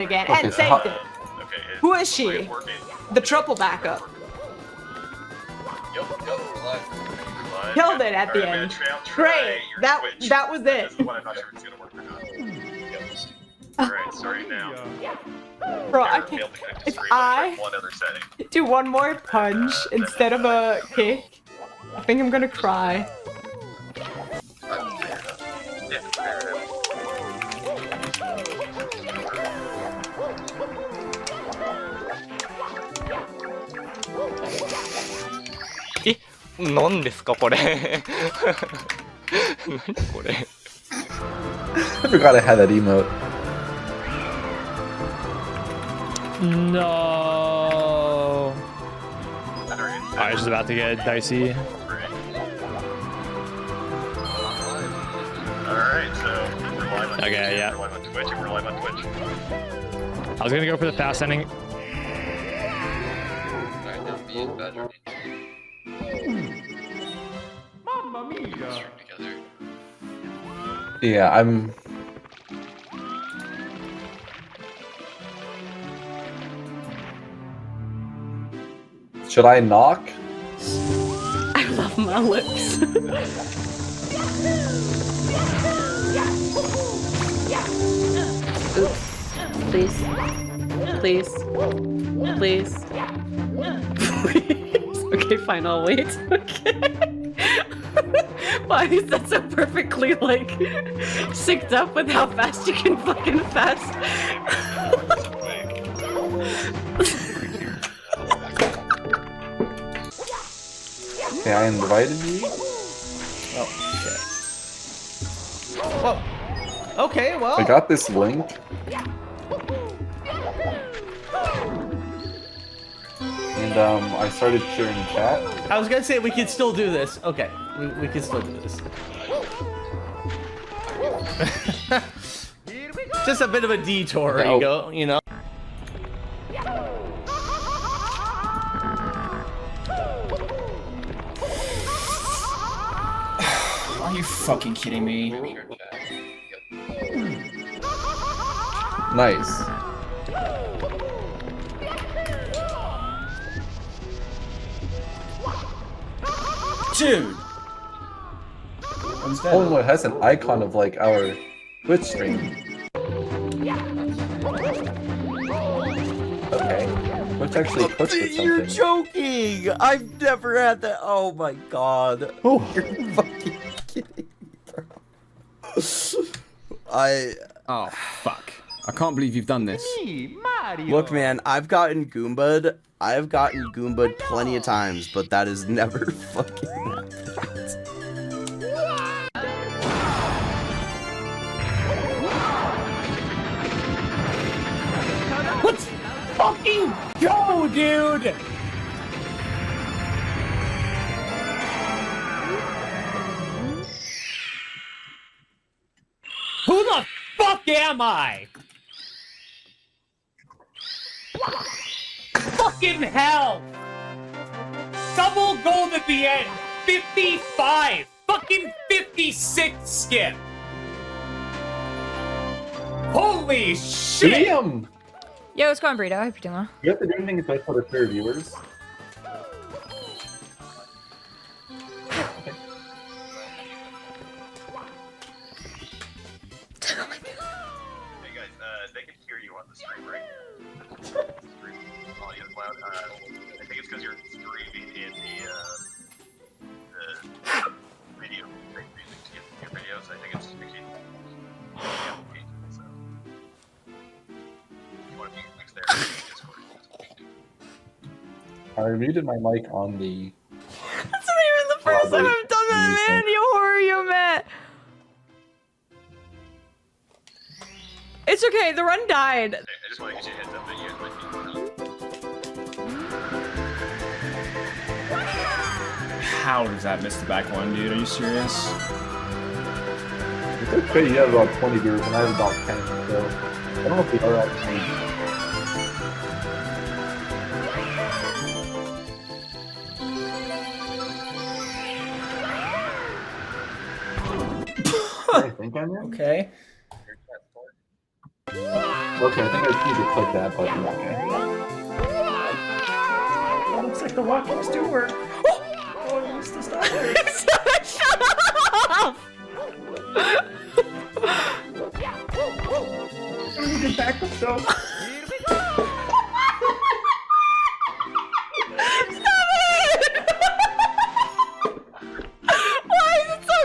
again and saved it. Okay, Who is she? The triple backup. Killed it at the end. Great. That was it. This is the one I'm not sure if it's gonna work or not. Alright, starting now. Bro, I can't. If I do one more punch instead of a kick, I think I'm gonna cry.何ですかこれ何これ I forgot I had that emote. No. Alright, it's about to get dicey. Alright, so we're live on Okay, yeah. We're live on Twitch, and we're live on Twitch. I was gonna go for the fast ending. Yeah, I'm... Should I knock? I love my lips. Oops. Please. Please. Please. Please. Okay, fine, I'll wait. Okay. Why is that so perfectly, like, synced up with how fast you can fucking fast? Okay, I invited you. Oh, shit. Whoa. Okay, well. I got this link. And I started sharing chat. I was gonna say we can still do this. Okay, we can still do this. Just a bit of a detour, you know. Are you fucking kidding me? Nice. Dude! Oh, it has an icon of like our Twitch stream. Okay. Twitch actually puts with something. You're joking! I've never had that. Oh my god. Oh. You're fucking kidding, bro. Oh, fuck. I can't believe you've done this. Look, man, I've gotten Goomba'd. I've gotten Goomba'd plenty of times, but that is never fucking happened. Let's fucking go, dude! Who the fuck am I? Fucking hell! Double gold at the end! 55! Fucking 56 skip! Holy shit! Damn! Yo, what's going on, Burrito? I hope you're doing well. You have to do anything to touch for the viewers. Hey guys, they can hear you on the stream, right? Stream audio is loud. I think it's because you're streaming in the video, music to get your videos. I think it's actually so. You want to be links there? Discord. I muted my mic on the... That's not even the first time I've done that, man! You horror, you man! It's okay, the run died. I just want to get you a heads up that you guys might be. How does that miss the back one, dude? Are you serious? It's okay, you have about 20 viewers and I have about 10, so... I don't know if we are actually... I think I'm in. Okay. Okay, I think I need to click that button. Okay. Oh, looks like the walkings do work. Oh, I missed the stop there. Shut up! I need to back up though. Why is it so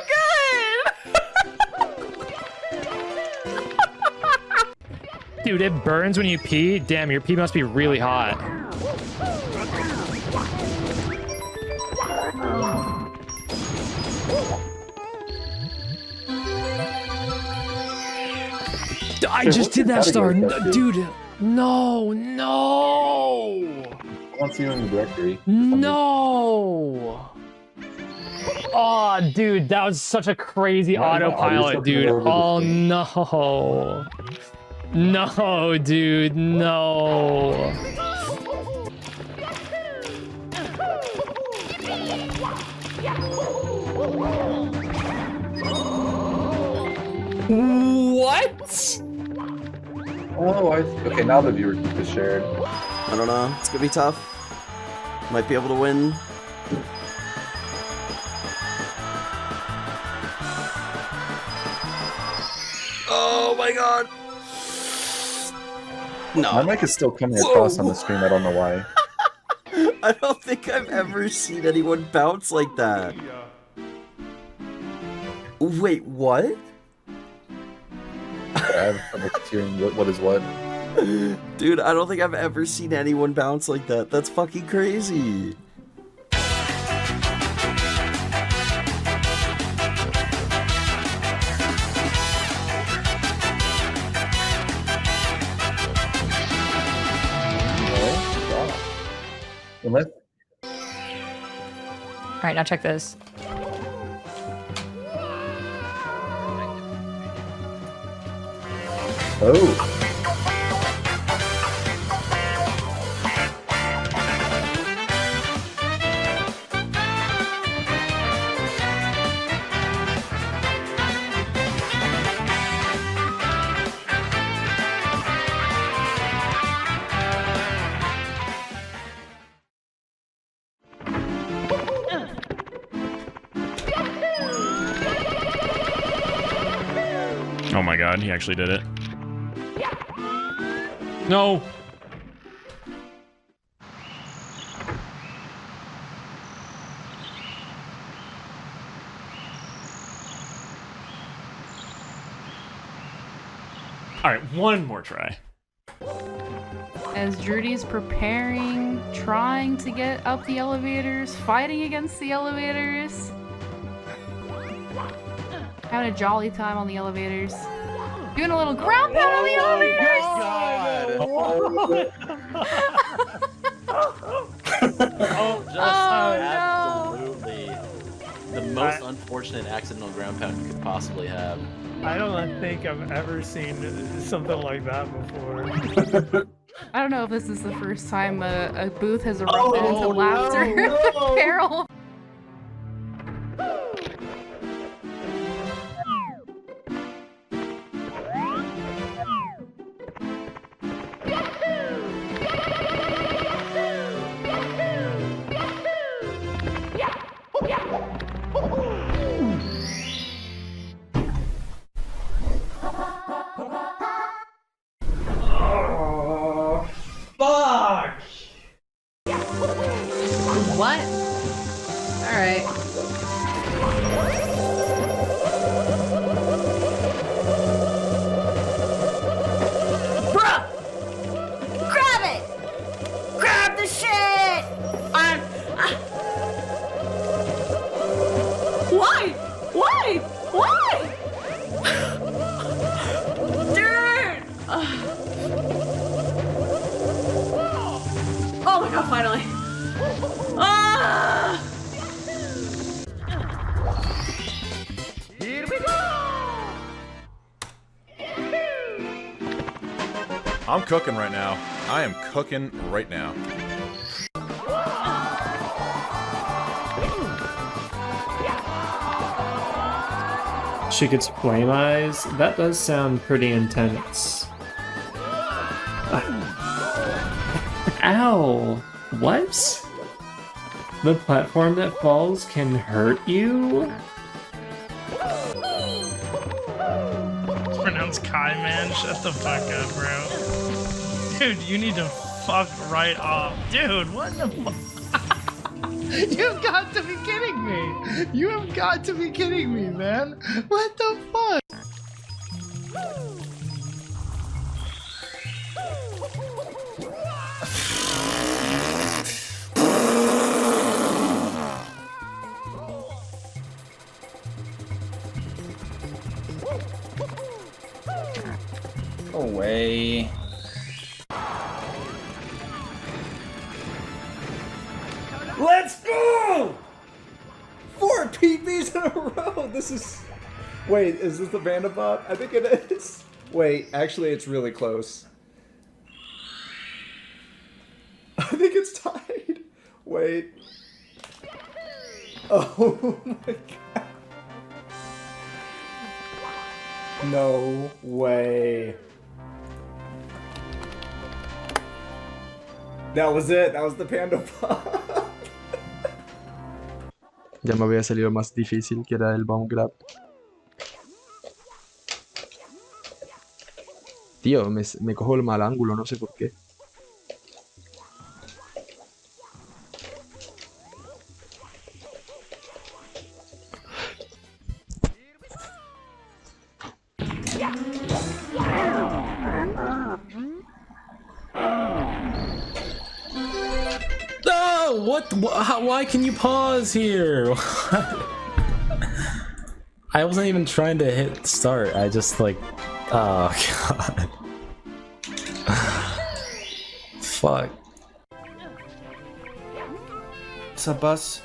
good? Dude, it burns when you pee. Damn, your pee must be really hot. I just did that star. Dude, no. I don't see you in the directory. No. Oh, dude, that was such a crazy autopilot, dude. Oh, no. No, dude, no. What? Oh, okay, now the viewer group is shared. I don't know. It's gonna be tough. Might be able to win. Oh my god. No. My mic is still coming across on the screen, I don't know why. I don't think I've ever seen anyone bounce like that. Wait, what? I have trouble hearing what is what. Dude, I don't think I've ever seen anyone bounce like that. That's fucking crazy. Unless Alright, now check this. oh. Oh my god, he actually did it. No! Alright, one more try. As Drudy's preparing, trying to get up the elevators, fighting against the elevators. Having a jolly time on the elevators. Doing a little ground pound on the elevators! Absolutely. The most unfortunate accidental ground pound you could possibly have. I don't think I've ever seen something like that before. I don't know if this is the first time a booth has erupted into laughter. Carol. Fuck! What? Alright. Bruh! Grab it! Grab the shit! Why? Why? Why? Dude! Oh my god, finally. Ah! Here we go! I'm cooking right now. I am cooking right now. She gets flame eyes. That does sound pretty intense. Ow! What? The platform that falls can hurt you? It's pronounced Kai, man. Shut the fuck up, bro. Dude, you need to fuck right off. Dude, what the fuck? You've got to be kidding me. You have got to be kidding me, man. What the fuck? Away. Let's go! 4 PBs in a row! This is... Wait, is this the Vandabot? I think it is. Wait, actually it's really close. I think it's tied. Wait. Oh my god. No way. That was it. That was the Panda Pop. Ya me había salido más difícil, que era el Bomb Grab. Tío, me cojo el mal ángulo, no sé por qué. Oh, what? Why can you pause here? I wasn't even trying to hit start. I just like, oh god. Fuck. Ça passe.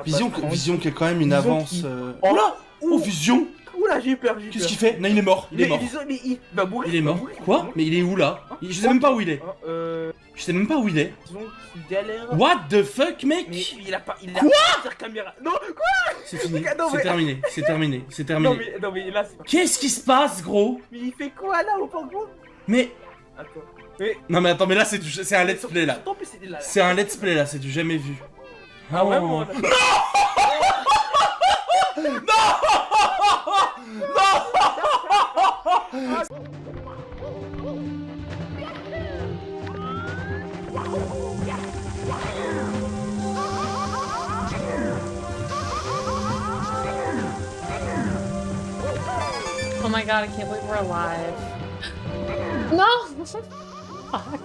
Vision qui a quand même une avance. Oula! Oh, Vision! Oula, j'ai eu peur, j'ai eu peur. Qu'est-ce qu'il fait? Non, il est mort. Il est mort. Il va mourir. Il est mort. Quoi? Mais il est où là? Je sais même pas où il est. Je sais même pas où il est. What the fuck, mec? Mais il a pas. Quoi? Caméra. Non, quoi? C'est fini. C'est terminé. C'est terminé. C'est terminé. Non, mais là, c'est pas. Qu'est-ce qui se passe, gros? Mais il fait quoi là, au Pango? Mais. Attends. Mais... Non, mais attends, mais là, c'est un let's play là. C'est un let's play là, c'est du jamais vu. Ah, vraiment? Non! Non! Oh my god, I can't believe we're alive. No! Fuck.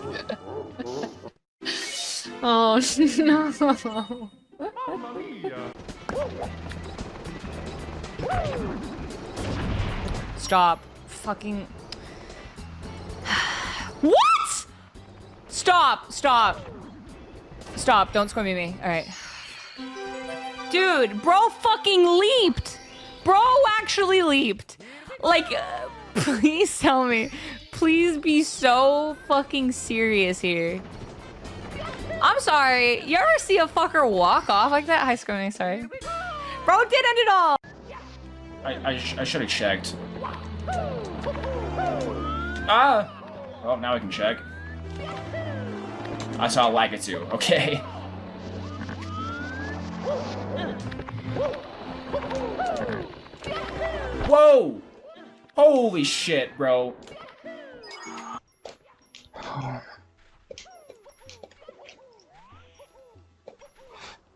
Oh no. Stop. Fucking. What? Stop. Stop. Stop. Don't squimmy me. Alright. Dude, bro fucking leaped. Bro actually leaped. Like, please tell me. Please be so fucking serious here. I'm sorry. You ever see a fucker walk off like that? Hi, squimmy. Sorry. Bro did end it all. I should have checked. Ah! Well, now I can check. I saw Lakitu. Okay. Whoa! Holy shit, bro.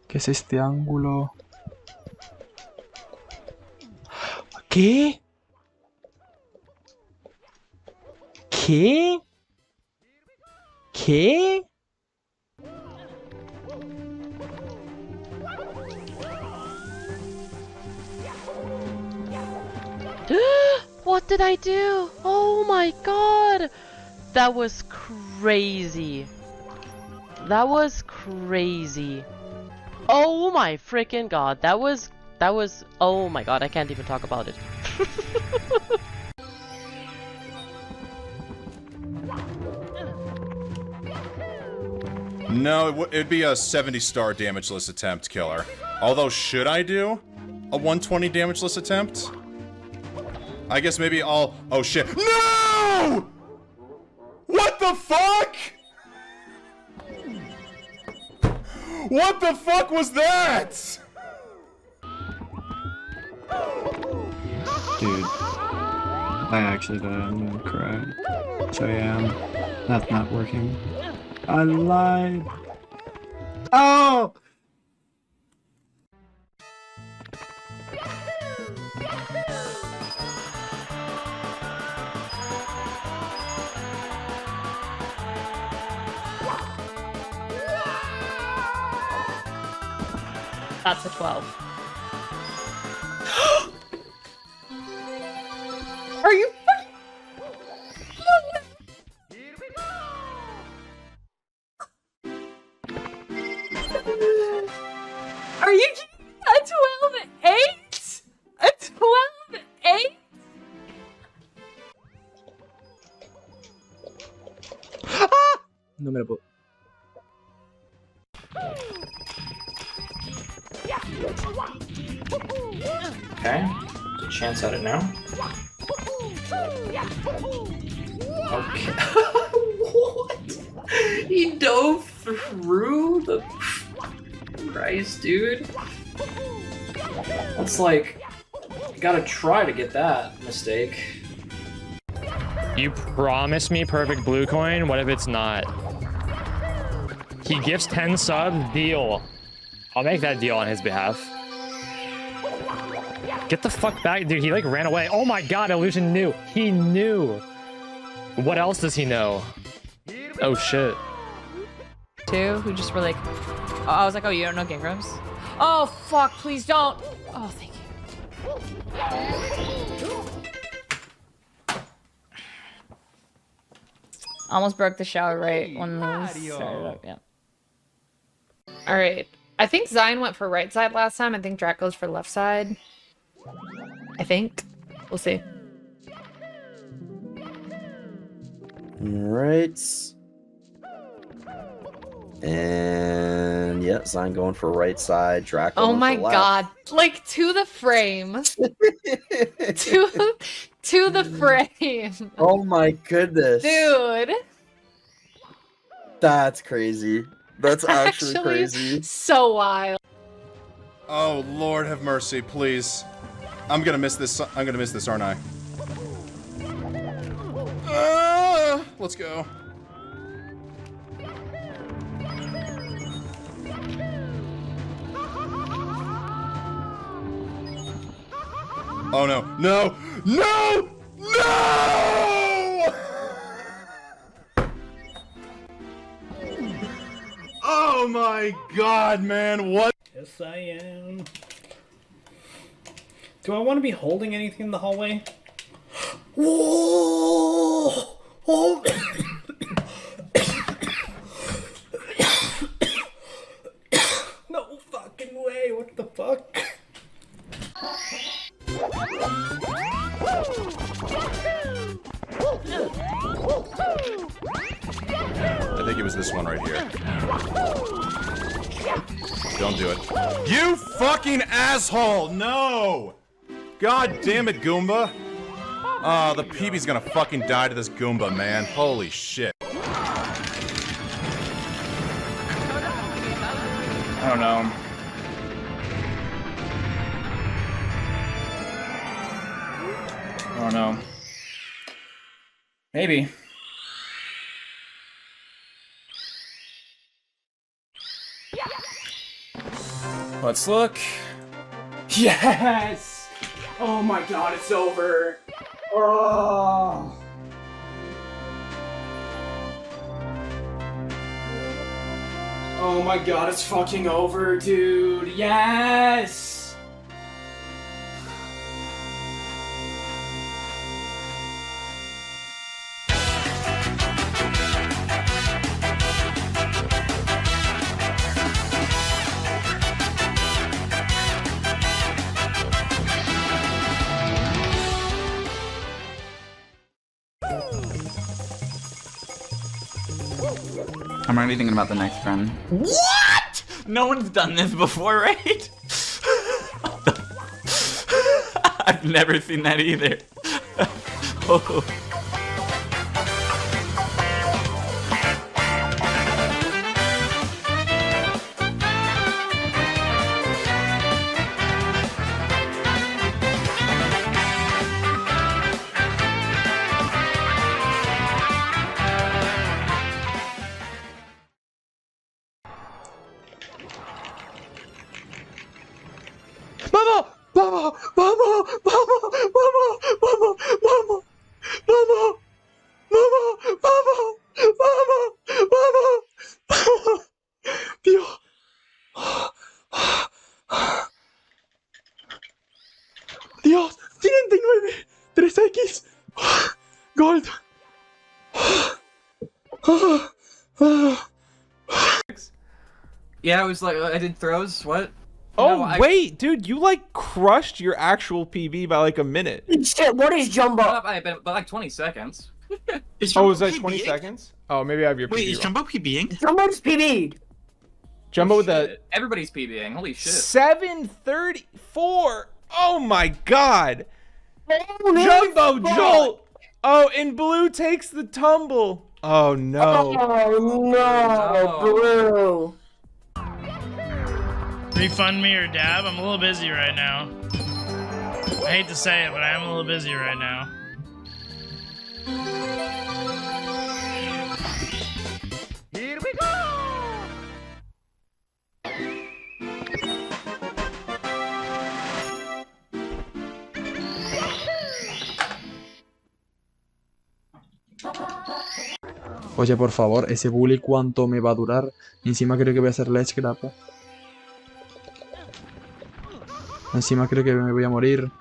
¿Qué es este ángulo? ¿Qué? ¿Qué? ¿Qué? What did I do? Oh my god! That was crazy. That was crazy. Oh my freaking god. That was, oh my god, I can't even talk about it. No, it'd be a 70-star damageless attempt killer. Although, should I do a 120 damageless attempt? I guess maybe I'll... Oh shit. No! What the the fuck? What the fuck was that? Dude, I actually died. I'm gonna cry. So yeah, that's not working. I lied. Oh! That's a 12. Are you fucking... Are you kidding? A 12-8? A 12-8? No me lo puedo. Okay, there's a chance at it now. Okay. What? He dove through the... Christ, dude. That's like... You gotta try to get that mistake. You promised me perfect blue coin. What if it's not? He gives 10 subs. Deal. I'll make that deal on his behalf. Get the fuck back, dude. He like ran away. Oh my god, Illusion knew. He knew. What else does he know? Oh shit. Two who just were like, oh, I was like, oh, you don't know Game Grumps? Oh fuck, please don't. Oh, thank you. Almost broke the shower right when we started up, yeah. Alright. I think Zion went for right side last time. I think Draco's for left side. I think. We'll see. Alright. And yeah, Zion going for right side, Draco. Oh my god. Like to the frame. to the frame. Oh my goodness. Dude. That's crazy. That's actually crazy. So wild. Oh, Lord have mercy, please. I'm gonna miss this, aren't I? Let's go. Oh no, no, no, no! Oh my god, man, what? Yes, I am. Do I want to be holding anything in the hallway? Whoa! Oh! No fucking way! What the fuck? I think it was this one right here. Don't do it. You fucking asshole! No! God damn it, Goomba! Oh, the PB's gonna fucking die to this Goomba, man. Holy shit. I don't know. I don't know. Maybe. Let's look. Yes! Oh my god, it's over. Oh. Oh my god, it's fucking over, dude. Yes! I'm already thinking about the next run. What? No one's done this before, right? I've never seen that either. Oh. Vamos, vamos, vamos, vamos, vamos, vamos, vamos, vamos, vamos, vamos, vamos, vamos. Dios. Dios, 39, 3X, Gold. Yeah, it was like I did throws. What? Oh No, wait, dude, you like crushed your actual PB by like a minute. Shit, what is Jumbo? But like 20 seconds. Oh, was that 20 seconds? Oh, maybe I have your PB. Wait, is Jumbo PBing? Jumbo's PB. Jumbo with the Everybody's PBing. Holy shit. 734. Oh my god. Oh, Jumbo Jolt. Oh, and Blue takes the tumble. Oh no. Oh no, Blue. Refund me or dab? I'm a little busy right now. I hate to say it, but I am a little busy right now. Here we go! Oye, por favor, ese bully, ¿cuánto me va a durar? Encima creo que voy a hacer ledge grappa. Encima creo que me voy a morir.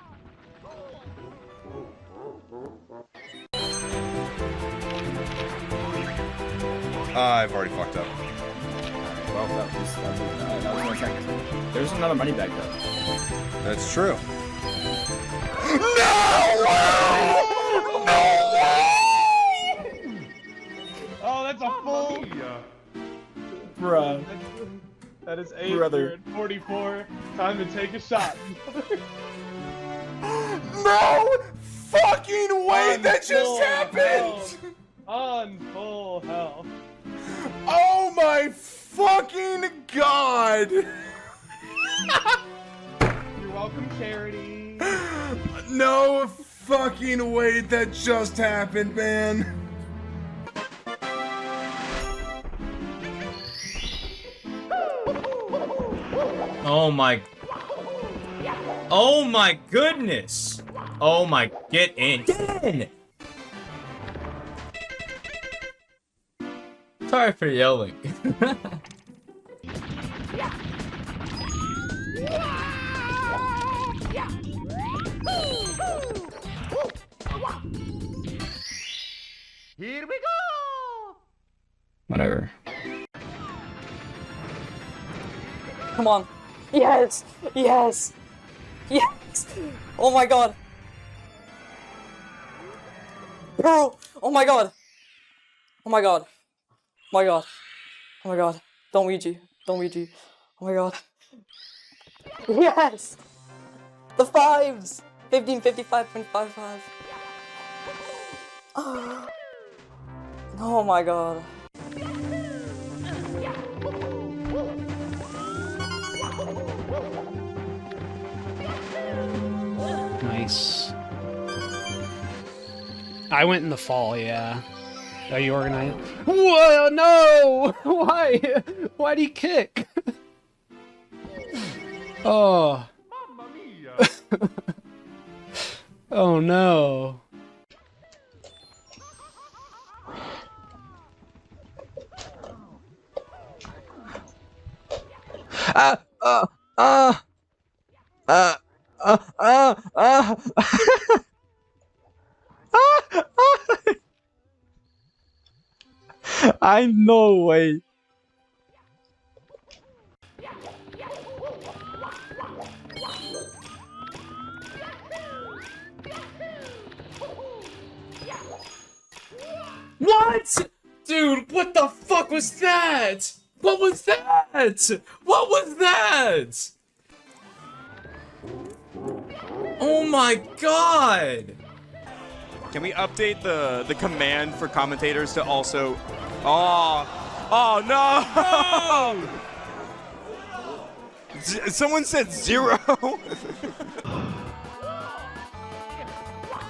I've already fucked up. Well, that was 1 second. There's another money bag though. That's true. Oh, that's a full. Bruh. That is 8 Brother. 44. Time to take a shot. No fucking way that just happened! On full health. Oh my fucking god! You're welcome, Charity. No fucking way that just happened, man. Oh my. Oh my goodness. Oh my. Get in. Get in! Sorry for yelling. Here we go! Whatever. Come on. Yes! Yes! Yes! Oh my god! Bro! Oh my god! Oh my god! Oh my god! Oh my god! Don't Ouija! Don't Ouija! Oh my god! Yes! The fives! 1555.55. Oh my god. Nice. I went in the fall, yeah. Oh, you organized? Whoa, no! Why? Why'd he kick? Oh. Oh no. I no way. What? Dude, what the fuck was that? What was that? What was that? Oh my god! Can we update the command for commentators to also... Oh no! Someone said 0!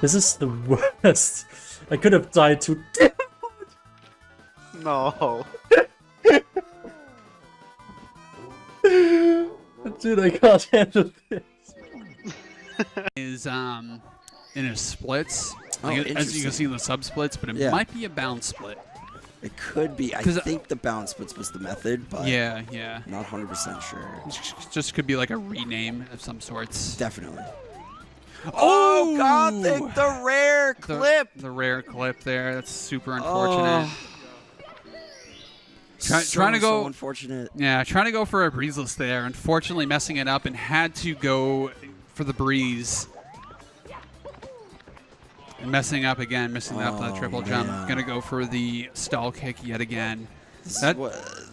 This is the worst. I could have died too. No. Dude, I can't handle this. is in his splits. Like, as you interesting. can see in the sub splits, but it Yeah. might be a bounce split. It could be. I 'Cause- think the balance splits was the method, but Yeah. not 100% sure. Just could be like a rename of some sorts. Definitely. Oh, Gothic, the rare clip. The rare clip there. That's super unfortunate. Trying to go. So unfortunate. Yeah, trying to go for a breezeless there. Unfortunately, messing it up and had to go for the breeze. And messing up again, missing up the triple jump. Gonna go for the stall kick yet again. This That,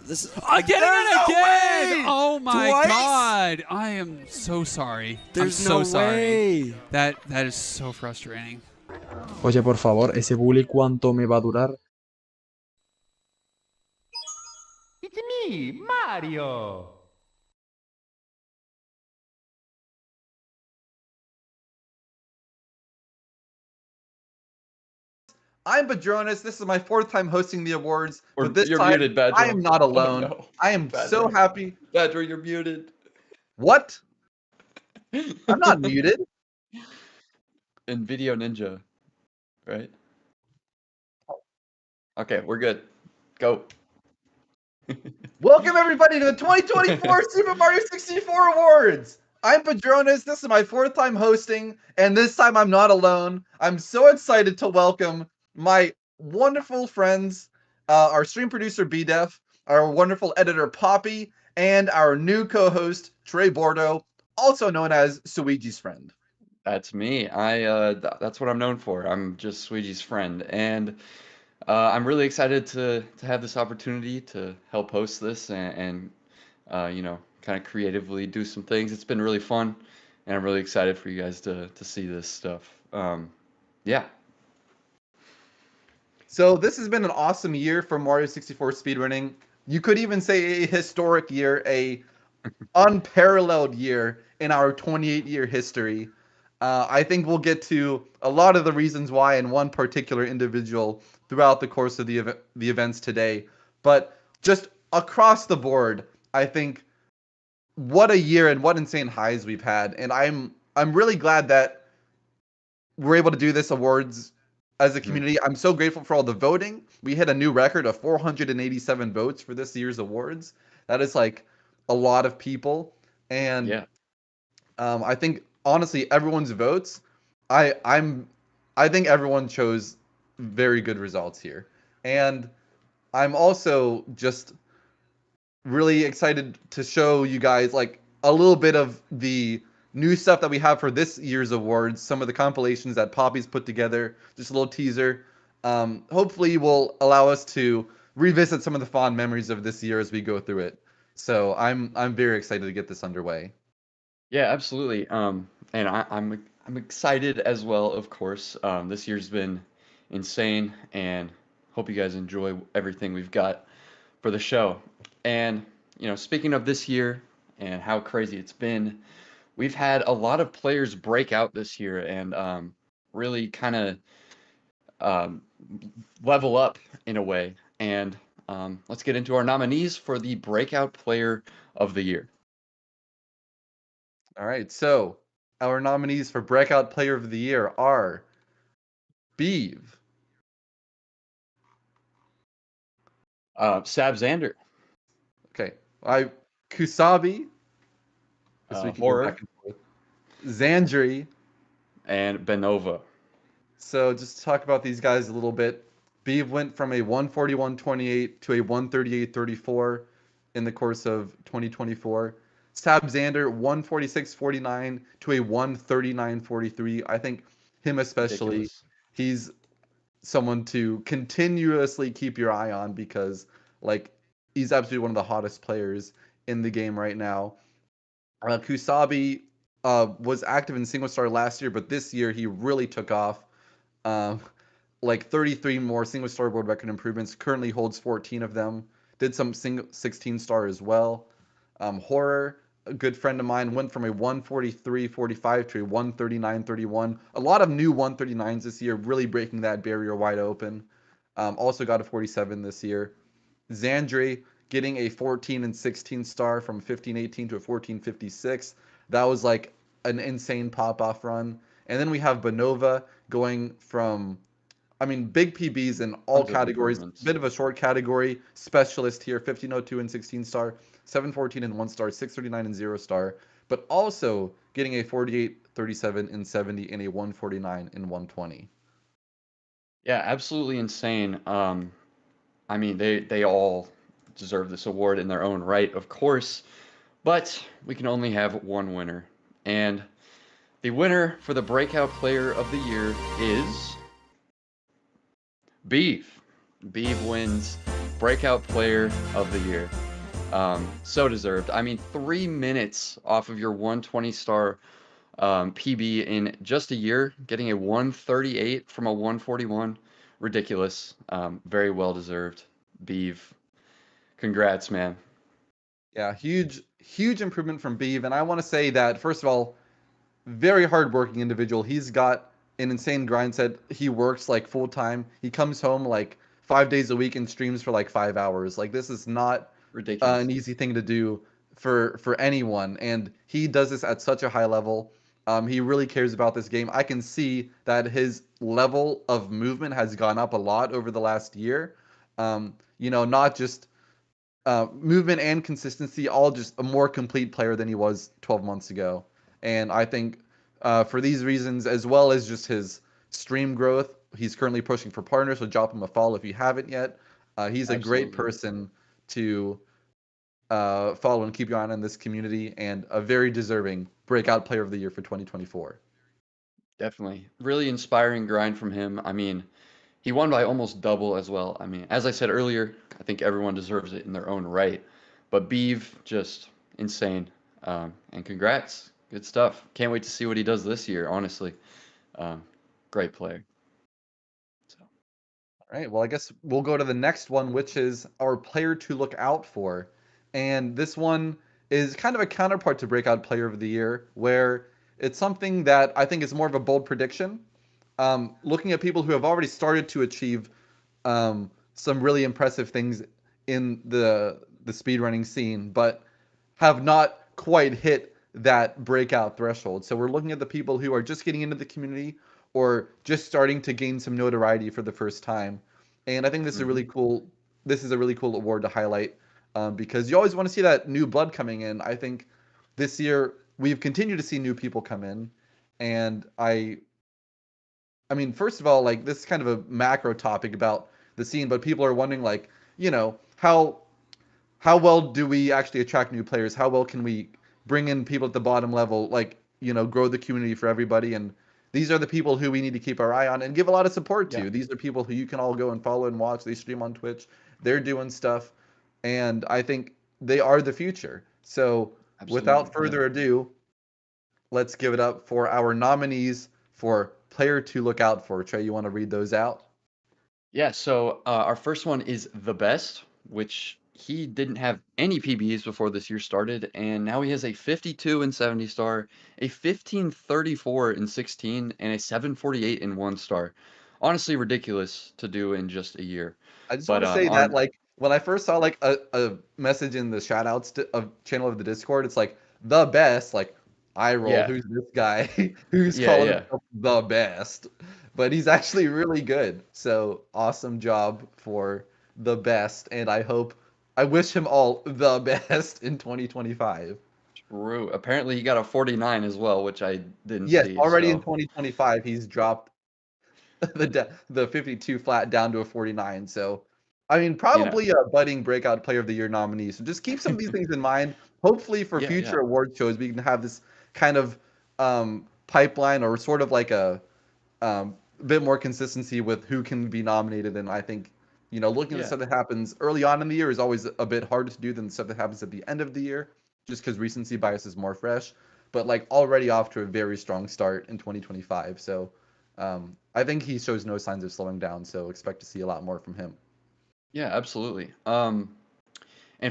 this is getting it again! way! Oh my Twice? god! I am so sorry. There's I'm so no sorry. way. That is so frustrating. Oye, por favor, ese bully cuánto me va a durar. It's me, Mario. I'm Badronis. This is my 4th time hosting the awards. But this You're time, muted, Badro. I am not alone. Oh, no. I am Badro. so happy. Badro, you're muted. What? I'm not muted. In Video Ninja, right? Okay, we're good. Go. Welcome everybody to the 2024 Super Mario 64 Awards. I'm Badronis. This is my 4th time hosting, and this time I'm not alone. I'm so excited to welcome my wonderful friends, our stream producer B-Def, our wonderful editor Poppy, and our new co-host Trey Bordeaux, also known as Suiji's friend. That's me. That's what I'm known for. I'm just Suiji's friend, and I'm really excited to have this opportunity to help host this and you know, kind of creatively do some things. It's been really fun, and I'm really excited for you guys to see this stuff. Yeah. So this has been an awesome year for Mario 64 speedrunning. You could even say a historic year, a unparalleled year in our 28-year history. I think we'll get to a lot of the reasons why in one particular individual throughout the course of the events today. But just across the board, I think what a year and what insane highs we've had. And I'm really glad that we're able to do this awards as a community. I'm so grateful for all the voting. We hit a new record of 487 votes for this year's awards. That is like a lot of people. And yeah. I think honestly everyone's votes, I think everyone chose very good results here. And I'm also just really excited to show you guys like a little bit of the new stuff that we have for this year's awards, some of the compilations that Poppy's put together, just a little teaser. Hopefully will allow us to revisit some of the fond memories of this year as we go through it. So I'm very excited to get this underway. Yeah, absolutely. And I'm excited as well, of course. This year's been insane, and hope you guys enjoy everything we've got for the show. And you know, speaking of this year and how crazy it's been, we've had a lot of players break out this year and really kind of level up in a way. And let's get into our nominees for the Breakout Player of the Year. All right, so our nominees for Breakout Player of the Year are Beeve, Sabzander. Okay, Kusabi. Horror. Xandri. And Benova. So just to talk about these guys a little bit. Beeve went from a 141.28 to a 138.34 in the course of 2024. Sabzander 146.49 to a 139.43. I think him especially, Ridiculous. He's someone to continuously keep your eye on because like he's absolutely one of the hottest players in the game right now. Kusabi was active in single star last year, but this year he really took off. Like 33 more single star world record improvements. Currently holds 14 of them. Did some 16 star as well. Horror, a good friend of mine, went from a 143.45 to a 139.31. A lot of new 139s this year, really breaking that barrier wide open. Also got a 47 this year. Xandri getting a 14 and 16 star from 15.18 to a 14.56. That was like an insane pop-off run. And then we have Bonova going from, I mean, big PBs in all Tons of categories. improvements. Bit of a short category. Specialist here, 1502 and 16 star, 714 and 1 star, 639 and 0 star. But also getting a 48, 37 and 70 and a 149 and 120. Yeah, absolutely insane. I mean, they all deserve this award in their own right, of course, but we can only have one winner. And the winner for the Breakout Player of the Year is Beef. Beef wins Breakout Player of the Year. So deserved. I mean, 3 minutes off of your 120 star PB in just a year, getting a 138 from a 141. Ridiculous. Very well deserved. Beef. Congrats, man. Yeah, huge improvement from Beeve. And I want to say that, first of all, very hardworking individual. He's got an insane grind set. He works like full time. He comes home like 5 days a week and streams for like 5 hours. Like this is not ridiculous, an easy thing to do for anyone. And he does this at such a high level. He really cares about this game. I can see that his level of movement has gone up a lot over the last year. Not just movement and consistency, all just a more complete player than he was 12 months ago. And I think for these reasons, as well as just his stream growth, he's currently pushing for partners, so drop him a follow if you haven't yet. He's a great person to follow and keep your eye on in this community, and a very deserving Breakout Player of the Year for 2024. Definitely. Really inspiring grind from him. I mean, he won by almost double as well. I mean, as I said earlier, I think everyone deserves it in their own right. But Beeve, just insane. And congrats. Good stuff. Can't wait to see what he does this year, honestly. Great player. All right, well, I guess we'll go to the next one, which is our player to look out for. And this one is kind of a counterpart to Breakout Player of the Year, where it's something that I think is more of a bold prediction. Looking at people who have already started to achieve some really impressive things in the speedrunning scene, but have not quite hit that breakout threshold. So we're looking at the people who are just getting into the community or just starting to gain some notoriety for the first time. And I think this is a really cool. This is a really cool award to highlight because you always want to see that new blood coming in. I think this year we've continued to see new people come in, and I mean, first of all, like this is kind of a macro topic about the scene, but people are wondering, like, how well do we actually attract new players? How well can we bring in people at the bottom level, like, grow the community for everybody? And these are the people who we need to keep our eye on and give a lot of support to. These are people who you can all go and follow and watch. They stream on Twitch. They're doing stuff. And I think they are the future. So without further ado, let's give it up for our nominees for player to look out for. Trey, you want to read those out? Yeah, so our first one is The Best, which he didn't have any PBs before this year started, and now he has a 52 and 70 star, a 1534 and 16, and a 748 and 1 star. Honestly, ridiculous to do in just a year. I just want to say that, like, when I first saw like a message in the shoutouts of channel of the Discord, it's like The Best, like I roll. Yeah. Who's this guy? Who's Yeah, calling yeah. himself The Best? But he's actually really good. So awesome job for The Best, and I wish him all the best in 2025. True. Apparently, he got a 49 as well, which I didn't Yes, see. already in So 2025, he's dropped the 52 flat down to a 49. So, I mean, probably a budding breakout player of the year nominee. So just keep some of these things in mind. Hopefully, for Yeah, future yeah. award shows, we can have this kind of pipeline or sort of like a bit more consistency with who can be nominated. And I think, looking at the Yeah. stuff that happens early on in the year is always a bit harder to do than the stuff that happens at the end of the year, just because recency bias is more fresh. But like already off to a very strong start in 2025. So I think he shows no signs of slowing down. So expect to see a lot more from him. Yeah, absolutely. And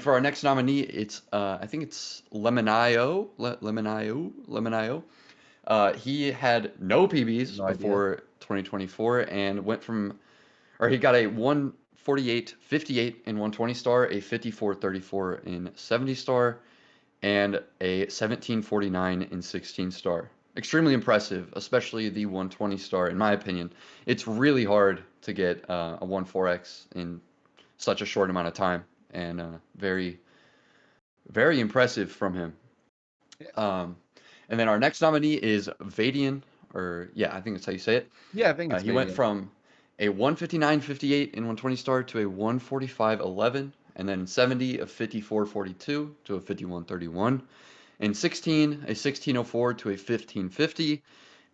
for our next nominee, it's I think it's Lemonio. Lemonio. He had no PBs No idea. before 2024 and he got a 148, 58 in 120 star, a 54, 34 in 70 star, and a 1749 in 16 star. Extremely impressive, especially the 120 star, in my opinion. It's really hard to get a 1-4x in such a short amount of time, and very, very impressive from him. Um, and then our next nominee is Vadian, or yeah, I think that's how you say it. Yeah, I think it's He went Vadian. from a 159.58 in 120 star to a 145.11, and then 70 a 54.42 to a 51.31. In 16, a 16.04 to a 15.50,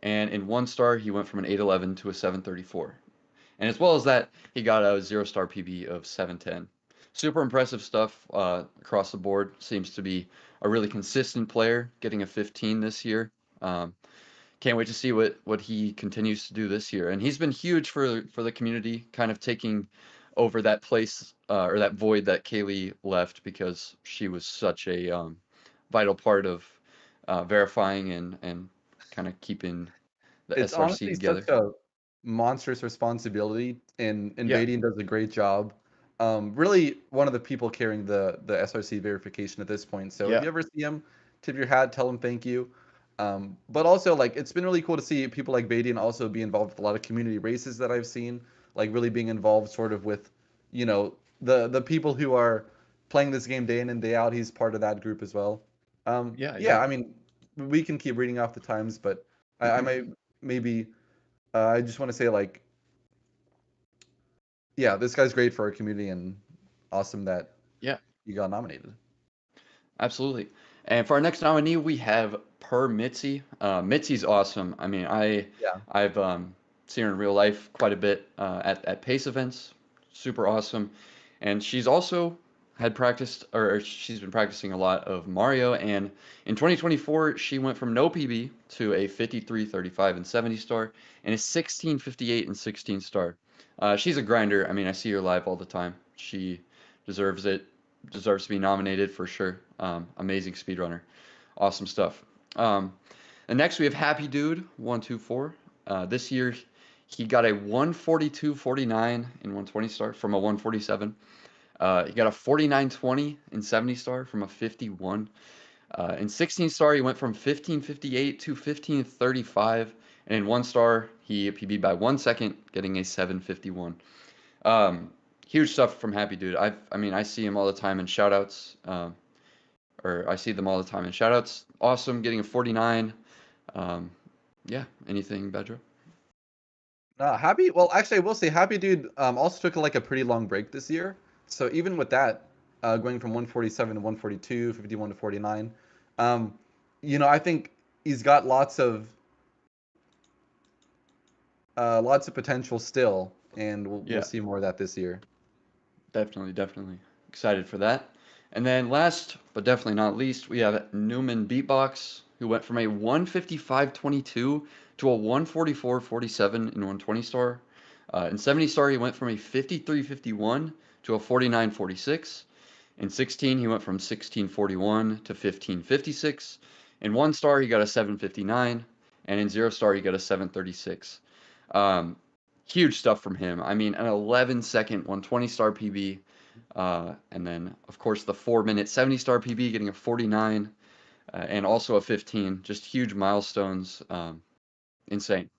and in 1 star he went from an 8.11 to a 7.34. And as well as that, he got a 0-star PB of 7.10. Super impressive stuff across the board. Seems to be a really consistent player, getting a 15 this year. Can't wait to see what he continues to do this year. And he's been huge for the community, kind of taking over that place or that void that Kaylee left, because she was such a vital part of verifying and kind of keeping the It's SRC honestly such together. a monstrous responsibility, and Yeah. Vadian does a great job. Really one of the people carrying the SRC verification at this point. So if Yeah. you ever see him, tip your hat, tell him thank you. But also, like, it's been really cool to see people like Vadian also be involved with a lot of community races that I've seen, like really being involved sort of with, the people who are playing this game day in and day out. He's part of that group as well. Yeah, I mean, we can keep reading off the times, but I might maybe I just want to say, like, yeah, this guy's great for our community, and awesome that Yeah. he got nominated. Absolutely. And for our next nominee, we have Per Mitzi. Mitzi's awesome. I mean, Yeah. I've seen her in real life quite a bit at pace events. Super awesome. And she's also had practiced, or she's been practicing a lot of Mario. And in 2024, she went from no PB to a 53.35 and 70 star, and a 16.58 and 16 star. She's a grinder. I mean, I see her live all the time. She deserves it. Deserves to be nominated for sure. Amazing speedrunner. Awesome stuff. And next we have Happy Dude 124. This year he got a 142.49 in 120 star from a 147. He got a 49.20 in 70 star from a 51. In 16 star he went from 15.58 to 15.35, and in 1 star he PB'd by 1 second, getting a 7.51. Huge stuff from Happy Dude. I mean, I see him all the time in shoutouts, or I see them all the time in shoutouts. Awesome, getting a 49. Yeah, anything, Bedro? Well, actually, I will say Happy Dude also took like a pretty long break this year. So even with that, going from 147 to 142, 51 to 49, I think he's got lots of potential still, and Yeah. we'll see more of that this year. Definitely. Excited for that. And then last, but definitely not least, we have Newman Beatbox, who went from a 155.22 to a 144.47 in 120 star. In 70 star, he went from a 53.51 to a 49.46. In 16, he went from 16.41 to 15.56. In 1 star, he got a 7.59, and in 0 star, he got a 7.36. Huge stuff from him. I mean, an 11-second 120 star PB, and then of course the 4-minute 70 star PB, getting a 49, and also a 15. Just huge milestones. Insane.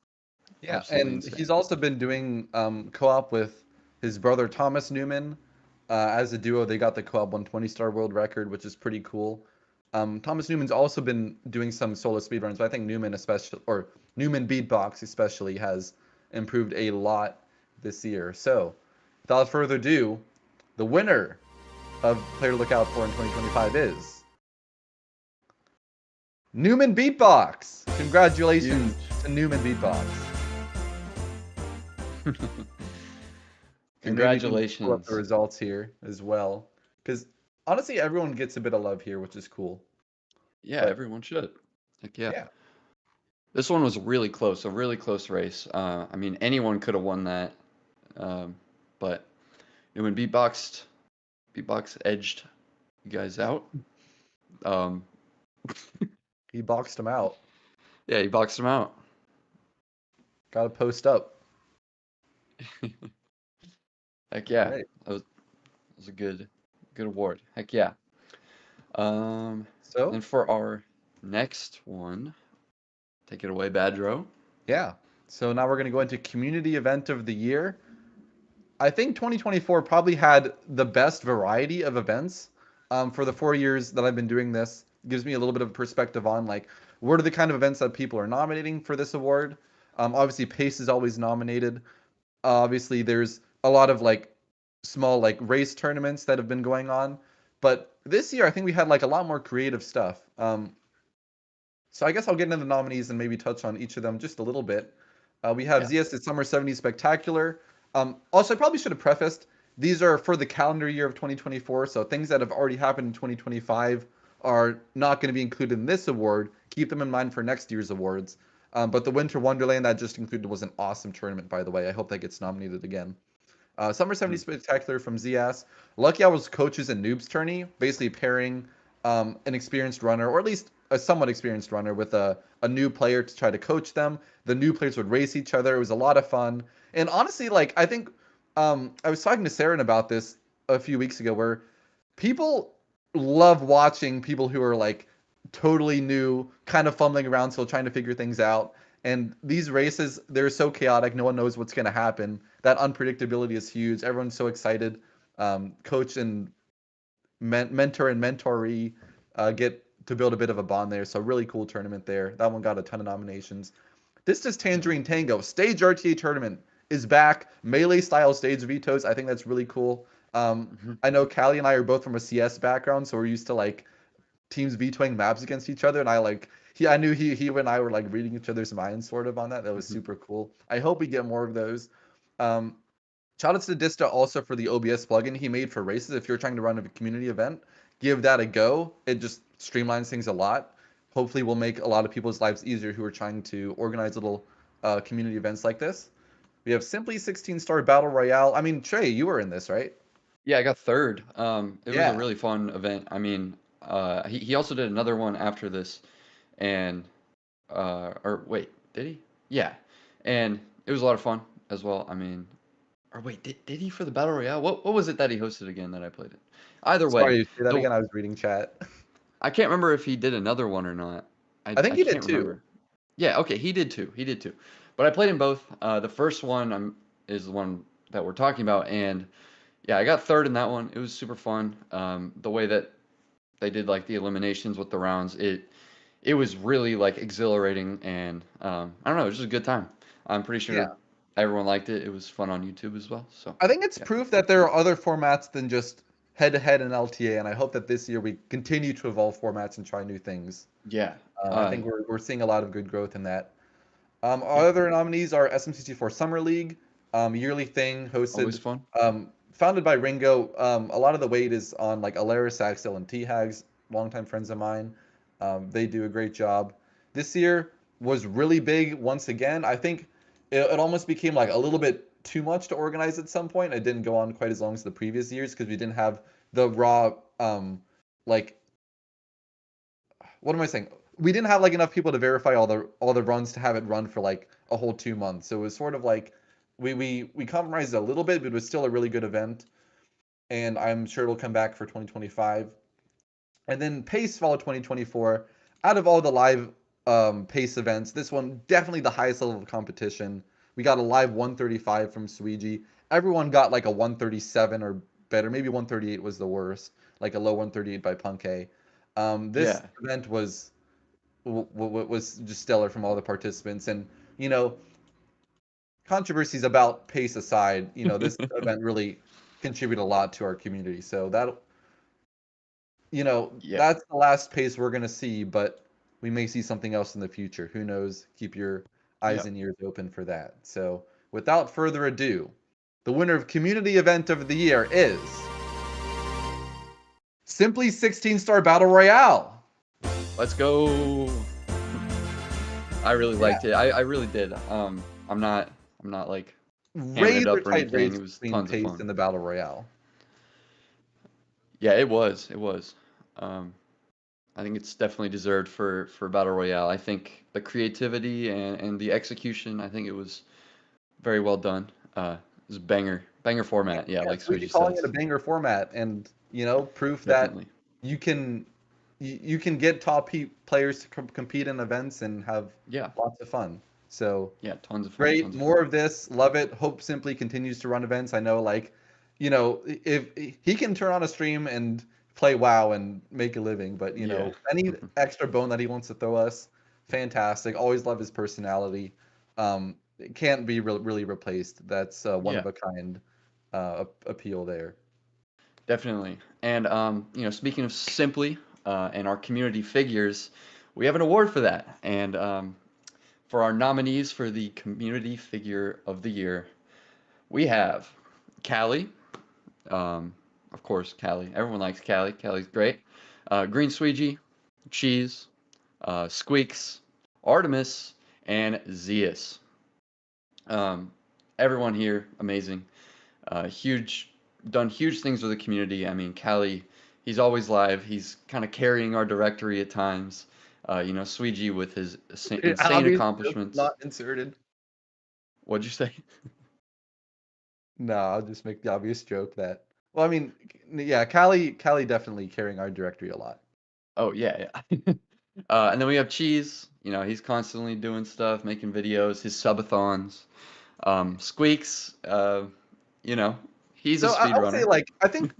Yeah, Absolutely and insane. he's also been doing co-op with his brother Thomas Newman. As a duo, they got the co-op 120 star world record, which is pretty cool. Thomas Newman's also been doing some solo speedruns, but I think Newman especially, or Newman Beatbox especially, has improved a lot this year. So, without further ado, the winner of Player to Look Out For in 2025 is Newman Beatbox. Congratulations to Newman Beatbox. And maybe we can pull up the Congratulations. results here as well, because honestly, everyone gets a bit of love here, which is cool. Yeah, But- everyone should. Heck yeah. Yeah. This one was really close, a really close race. I mean, anyone could have won that, but Newman Beatbox edged you guys out. He boxed him out. Yeah, he boxed him out. Got to post up. Heck yeah, Right. that was a good award. Heck yeah. So? And for our next one, take it away, Badro. Yeah. So now we're going to go into community event of the year. I think 2024 probably had the best variety of events. For the 4 years that I've been doing this, it gives me a little bit of perspective on like what are the kind of events that people are nominating for this award. Obviously, Pace is always nominated. Obviously, there's a lot of like small like race tournaments that have been going on, but this year I think we had like a lot more creative stuff. So I guess I'll get into the nominees and maybe touch on each of them just a little bit. We have ZS's Summer 70s Spectacular. Also, I probably should have prefaced, these are for the calendar year of 2024, so things that have already happened in 2025 are not going to be included in this award. Keep them in mind for next year's awards. But the Winter Wonderland that just included was an awesome tournament, by the way. I hope that gets nominated again. Summer 70s Spectacular from ZS. Lucky Owl's Coaches and Noobs Tourney, basically pairing an experienced runner, or at least a somewhat experienced runner, with a new player to try to coach them. The new players would race each other. It was a lot of fun. And honestly, like, I think I was talking to Saren about this a few weeks ago, where people love watching people who are like totally new, kind of fumbling around, still trying to figure things out. And these races, they're so chaotic. No one knows what's going to happen. That unpredictability is huge. Everyone's so excited. Coach and mentor and mentoree get to build a bit of a bond there. So really cool tournament there. That one got a ton of nominations. This is Tangerine Tango. Stage RTA tournament is back. Melee style stage vetoes. I think that's really cool. I know Callie and I are both from a CS background, so we're used to like teams vetoing maps against each other. And I knew he and I were like reading each other's minds sort of on that. That was super cool. I hope we get more of those. Shout out to Dista also for the OBS plugin he made for races. If you're trying to run a community event, give that a go. It just streamlines things a lot. Hopefully will make a lot of people's lives easier who are trying to organize little community events like this. We have Simply 16-Star Battle Royale. I mean, Trey, you were in this, right? Yeah, I got third. It was a really fun event. I mean, he also did another one after this, and or wait, did he? Yeah, and it was a lot of fun as well. I mean, or wait, did he for the Battle Royale? What was it that he hosted again that I played it? Either way, Sorry, say that again. I was reading chat. I can't remember if he did another one or not. I think he did can't too. remember. Yeah, okay, he did too. He did too. But I played in both. The first one is the one that we're talking about, and yeah, I got third in that one. It was super fun. The way that they did like the eliminations with the rounds, it was really like exhilarating, and I don't know, it was just a good time. I'm pretty sure everyone liked it. It was fun on YouTube as well. So I think it's proof that there are other formats than just head-to-head and LTA, and I hope that this year we continue to evolve formats and try new things. Yeah, I think we're seeing a lot of good growth in that. Our other nominees are SM64 Summer League, yearly thing hosted. Always fun. Founded by Ringo. A lot of the weight is on like Alaris, Axel, and T-Hags, longtime friends of mine. They do a great job. This year was really big once again. I think it almost became like a little bit too much to organize at some point. It didn't go on quite as long as the previous years because we didn't have the raw like what am I saying? We didn't have like enough people to verify all the runs to have it run for like a whole 2 months. So it was sort of like we compromised a little bit, but it was still a really good event. And I'm sure it'll come back for 2025. And then Pace Fall 2024. Out of all the live Pace events, this one definitely the highest level of competition. We got a live 135 from Suiji. Everyone got like a 137 or better. Maybe 138 was the worst. Like a low 138 by Punkay. This event was just stellar from all the participants, and you know, controversies about Pace aside, you know, this event really contributed a lot to our community. So that, you know, that's the last Pace we're gonna see, but we may see something else in the future. Who knows? Keep your eyes and ears open for that. So without further ado, the winner of Community Event of the Year is Simply 16-Star Battle Royale. Let's go. I really liked it. I really did. I'm not like razor tight race it was between tons Pace of fun. and the Battle Royale. Yeah, it was. I think it's definitely deserved for Battle Royale. I think the creativity and the execution, I think it was very well done. It was banger format. Yeah, like Suji calling says. it a banger format, and you know, proof that you can you can get top players to compete in events and have Yeah. lots of fun. So Yeah, tons of fun. great, Tons of more fun. of this. Love it. Hope Simply continues to run events. I know, like, you know, if he can turn on a stream and play WoW and make a living, but you know, any extra bone that he wants to throw us, fantastic. Always love his personality. It can't be really replaced. That's one Yeah. of a kind appeal there. Definitely. And you know, speaking of Simply and our community figures, we have an award for that. And for our nominees for the Community Figure of the Year, we have Callie. Of course, Callie. Everyone likes Callie. Callie's great. Green Sweegie, Cheese, Squeaks, Artemis, and Zeus. Everyone here, amazing. Done huge things with the community. I mean, Callie, he's always live. He's kind of carrying our directory at times. You know, Sweegie with his insane accomplishments. Not inserted. What'd you say? No, I'll just make the obvious joke that. Well, I mean, yeah, Callie definitely carrying our directory a lot. Oh yeah, yeah. And then we have Cheese. You know, he's constantly doing stuff, making videos, his subathons. Squeaks, you know, he's a So I'll say, speedrunner. like, I think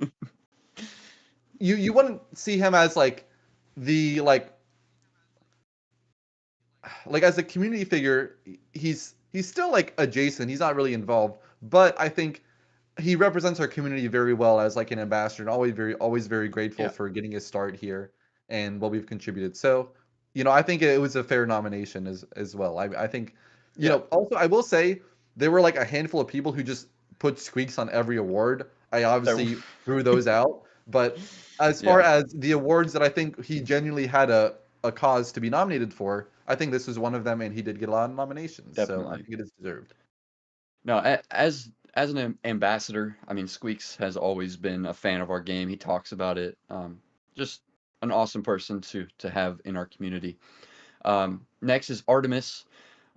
you wouldn't see him as like the like as a community figure. He's still like adjacent. He's not really involved, but I think he represents our community very well as like an ambassador, and always very grateful Yeah. for getting his start here and what we've contributed. So, you know, I think it was a fair nomination as well. I think, you know, also I will say there were like a handful of people who just put Squeaks on every award. I obviously threw those out, but as far Yeah. as the awards that I think he genuinely had a cause to be nominated for, I think this was one of them, and he did get a lot of nominations. So I Definitely. think it is deserved. No, as an ambassador, I mean, Squeaks has always been a fan of our game. He talks about it. Just an awesome person to have in our community. Next is Artemis.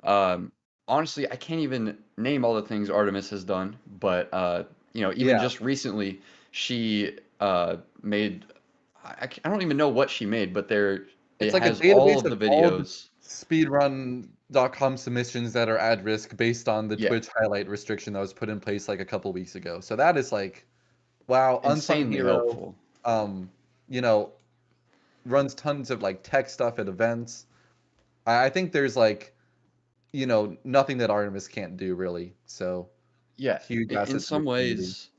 Honestly, I can't even name all the things Artemis has done, but you know, even Yeah. just recently, she made. I don't even know what she made, but It's it like a has all database of of the all the videos. speedrun.com submissions that are at risk based on the Yeah. Twitch highlight restriction that was put in place like a couple weeks ago. So that is like, wow, unsung Insanely hero. helpful. You know, runs tons of like tech stuff at events. I think there's like, you know, nothing that Artemis can't do really. So Yeah, huge in asset to the some community. ways,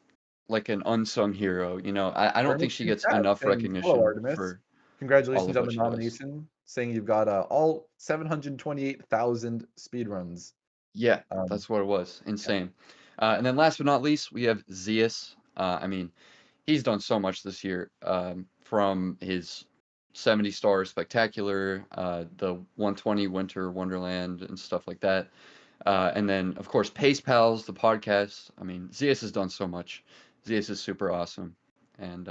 like an unsung hero. You know, I don't think Artemis she in gets chat enough saying, "Hello, recognition Artemis. for all Congratulations of on what the she does. nomination. Saying you've got all 728,000 speedruns." Yeah, Um, that's what it was. Insane. And then last but not least, we have Zeus. I mean, he's done so much this year, from his 70-star spectacular, the 120 Winter Wonderland and stuff like that. And then, of course, Pace Pals, the podcast. I mean, Zeus has done so much. Zeus is super awesome. And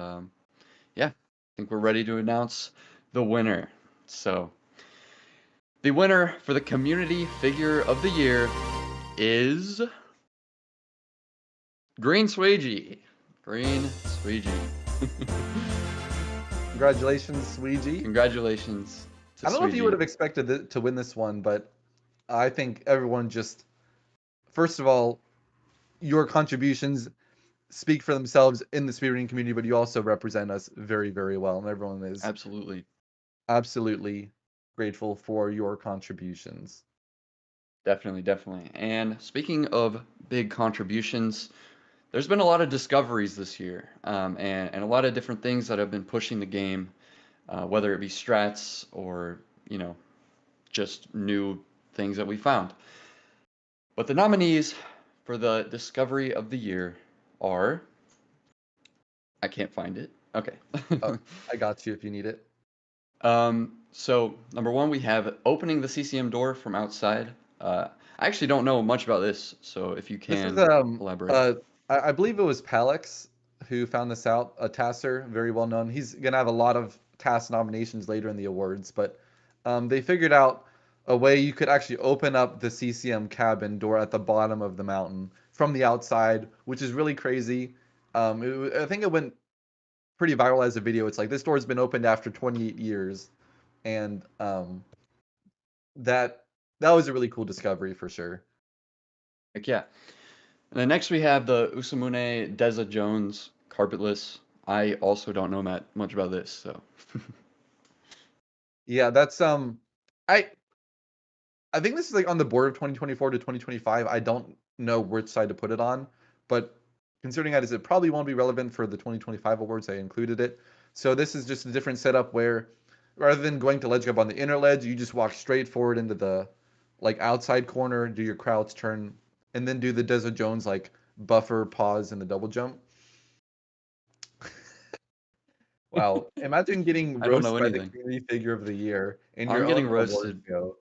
yeah, I think we're ready to announce the winner. So, the winner for the Community Figure of the Year is Green Sweegie. Green Sweegie. Congratulations, Sweegie. Congratulations to I don't know if you would Sweegie. have expected to win this one, but I think everyone just, first of all, your contributions speak for themselves in the speedrunning community, but you also represent us very well, and everyone is Absolutely. absolutely grateful for your contributions. Definitely, definitely. And speaking of big contributions, there's been a lot of discoveries this year, and a lot of different things that have been pushing the game, whether it be strats or, you know, just new things that we found. But the nominees for the Discovery of the Year are. I can't find it. Okay. I got you if you need it. So number one, we have opening the CCM door from outside. I actually don't know much about this, so if you This is can elaborate. I believe it was Palex who found this out. A tasser, very well known. He's gonna have a lot of task nominations later in the awards, but they figured out a way you could actually open up the CCM cabin door at the bottom of the mountain from the outside, which is really crazy. I think it went pretty viral as a video. It's like this door has been opened after 28 years, and that was a really cool discovery for sure. Heck yeah. And then next we have the Usamune Deza Jones carpetless. I also don't know much about this, so. Yeah, that's I think this is like on the board of 2024 to 2025. I don't know which side to put it on, but considering that it probably won't be relevant for the 2025 awards, I included it. So this is just a different setup where rather than going to ledge grab on the inner ledge, you just walk straight forward into the like outside corner, do your crouch turn, and then do the Deza Jones like buffer pause and the double jump. Wow, imagine getting I don't know roasted by the anything. community figure of the year in your I'm getting own award roasted. show.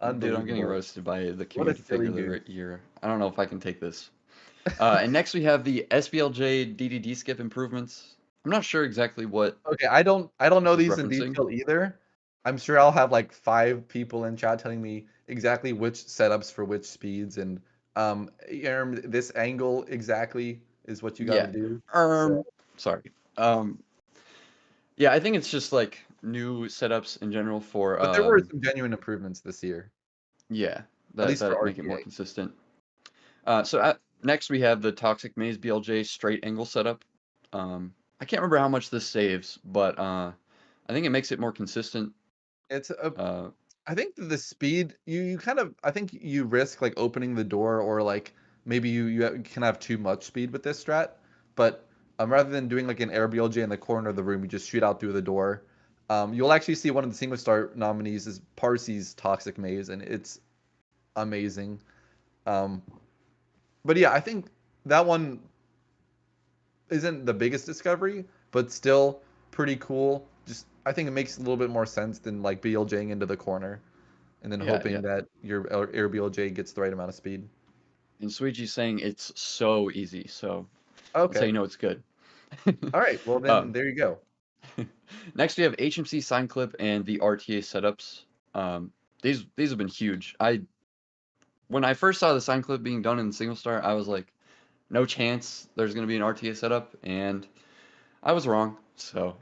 Dude, I'm getting Unbelievable. roasted by the What a community silly figure of goof. the year. I don't know if I can take this. And next we have the SBLJ DDD skip improvements. I'm not sure exactly what. Okay, I don't know this is these in referencing. detail either. I'm sure I'll have like 5 people in chat telling me exactly which setups for which speeds and this angle exactly is what you got to Yeah. do. So, Sorry. Yeah, I think it's just like new setups in general for but there were some genuine improvements this year. yeah, At least for that make it more RTA. consistent. Next we have the Toxic Maze BLJ straight angle setup. I can't remember how much this saves, but I think it makes it more consistent. It's I think the speed you kind of I think you risk like opening the door or like maybe you can have too much speed with this strat, but rather than doing like an air BLJ in the corner of the room, you just shoot out through the door. You'll actually see one of the single star nominees is Parsy's Toxic Maze, and it's amazing. But yeah, I think that one isn't the biggest discovery, but still pretty cool. Just I think it makes a little bit more sense than like BLJing into the corner and then hoping that your air BLJ gets the right amount of speed. And Suiji's saying it's so easy, so okay. That's how you know it's good. All right, well then there you go. Next we have HMC sign clip and the RTA setups. These have been huge. When I first saw the sign clip being done in single star, I was like, no chance there's gonna be an RTA setup, and I was wrong. So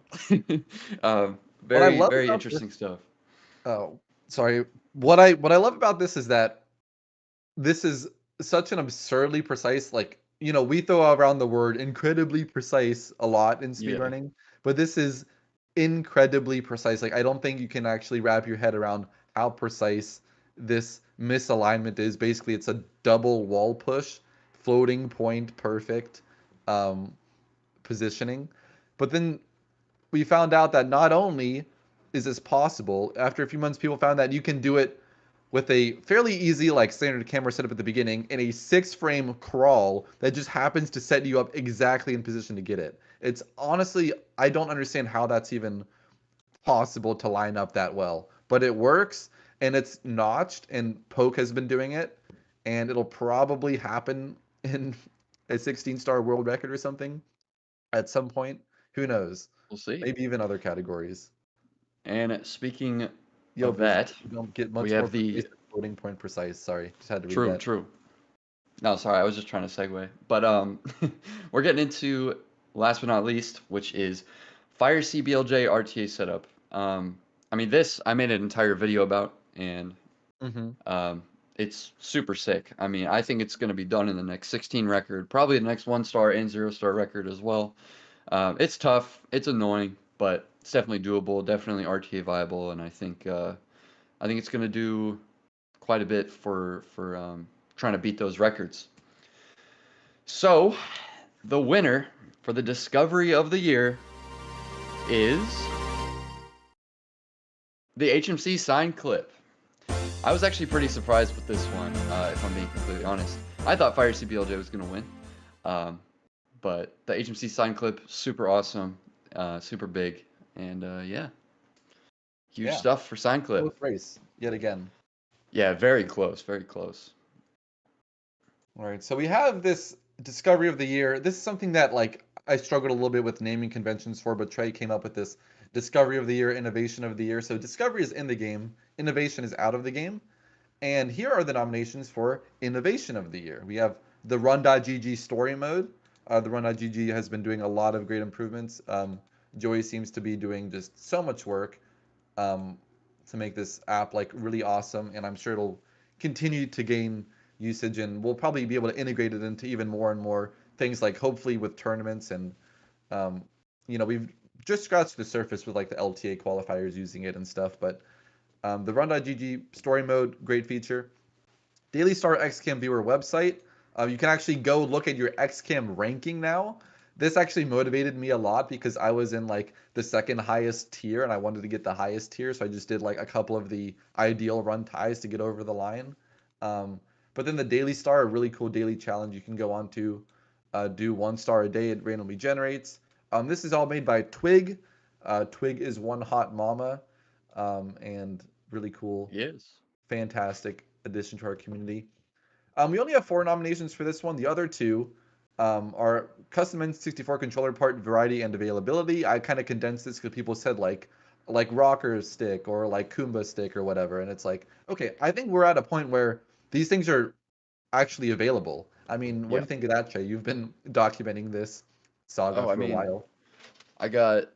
very interesting stuff. Oh, sorry. What I love about this is that this is such an absurdly precise, like, you know, we throw around the word incredibly precise a lot in speedrunning, but this is incredibly precise. Like, I don't think you can actually wrap your head around how precise this misalignment is. Basically, it's a double wall push, floating point perfect positioning. But then we found out that not only is this possible, after a few months, people found that you can do it with a fairly easy, like standard camera setup at the beginning, and a 6-frame crawl that just happens to set you up exactly in position to get it. It's honestly, I don't understand how that's even possible to line up that well, but it works, and it's notched, and Poke has been doing it, and it'll probably happen in a 16-star world record or something at some point. Who knows? We'll see. Maybe even other categories. And speaking of that, you don't get much we more have the floating point precise. Sorry, just had to read true, that. true. No, sorry, I was just trying to segue. But we're getting into last but not least, which is Fire CBLJ RTA setup. I mean, this I made an entire video about, and it's super sick. I mean, I think it's going to be done in the next 16 record, probably the next 1-star and 0-star record as well. It's tough, it's annoying, but it's definitely doable, definitely RTA viable, and I think it's going to do quite a bit for trying to beat those records. So, the winner for the discovery of the year is the HMC sign clip. I was actually pretty surprised with this one, if I'm being completely honest. I thought Fire CBLJ was going to win, but the HMC sign clip, super awesome, super big, and yeah, huge stuff for sign clip. Close race yet again. Yeah, very close, very close. All right, so we have this discovery of the year. This is something that like I struggled a little bit with naming conventions for, but Trey came up with this discovery of the year, innovation of the year. So discovery is in the game, innovation is out of the game. And here are the nominations for innovation of the year. We have the Run.GG story mode. The Run.GG has been doing a lot of great improvements. Joey seems to be doing just so much work to make this app like really awesome, and I'm sure it'll continue to gain usage, and we'll probably be able to integrate it into even more and more things, like hopefully with tournaments, and um, we've just scratched the surface with like the LTA qualifiers using it and stuff, but the Run.gg story mode, great feature. Daily Star XCAM Viewer website. You can actually go look at your XCAM ranking now. This actually motivated me a lot because I was in like the second highest tier and I wanted to get the highest tier, so I just did like a couple of the ideal run ties to get over the line. But then the Daily Star, a really cool daily challenge you can go on to do 1 star a day. It randomly generates. This is all made by Twig. Twig is one hot mama, and really cool. Yes. Fantastic addition to our community. We only have 4 nominations for this one. The other 2 are custom N64 controller part variety and availability. I kind of condensed this because people said like rocker stick or like Kumba stick or whatever, and it's like, okay, I think we're at a point where these things are actually available. I mean, what do you think of that, Jay? You've been documenting this saga Oh, I for a mean, while. I got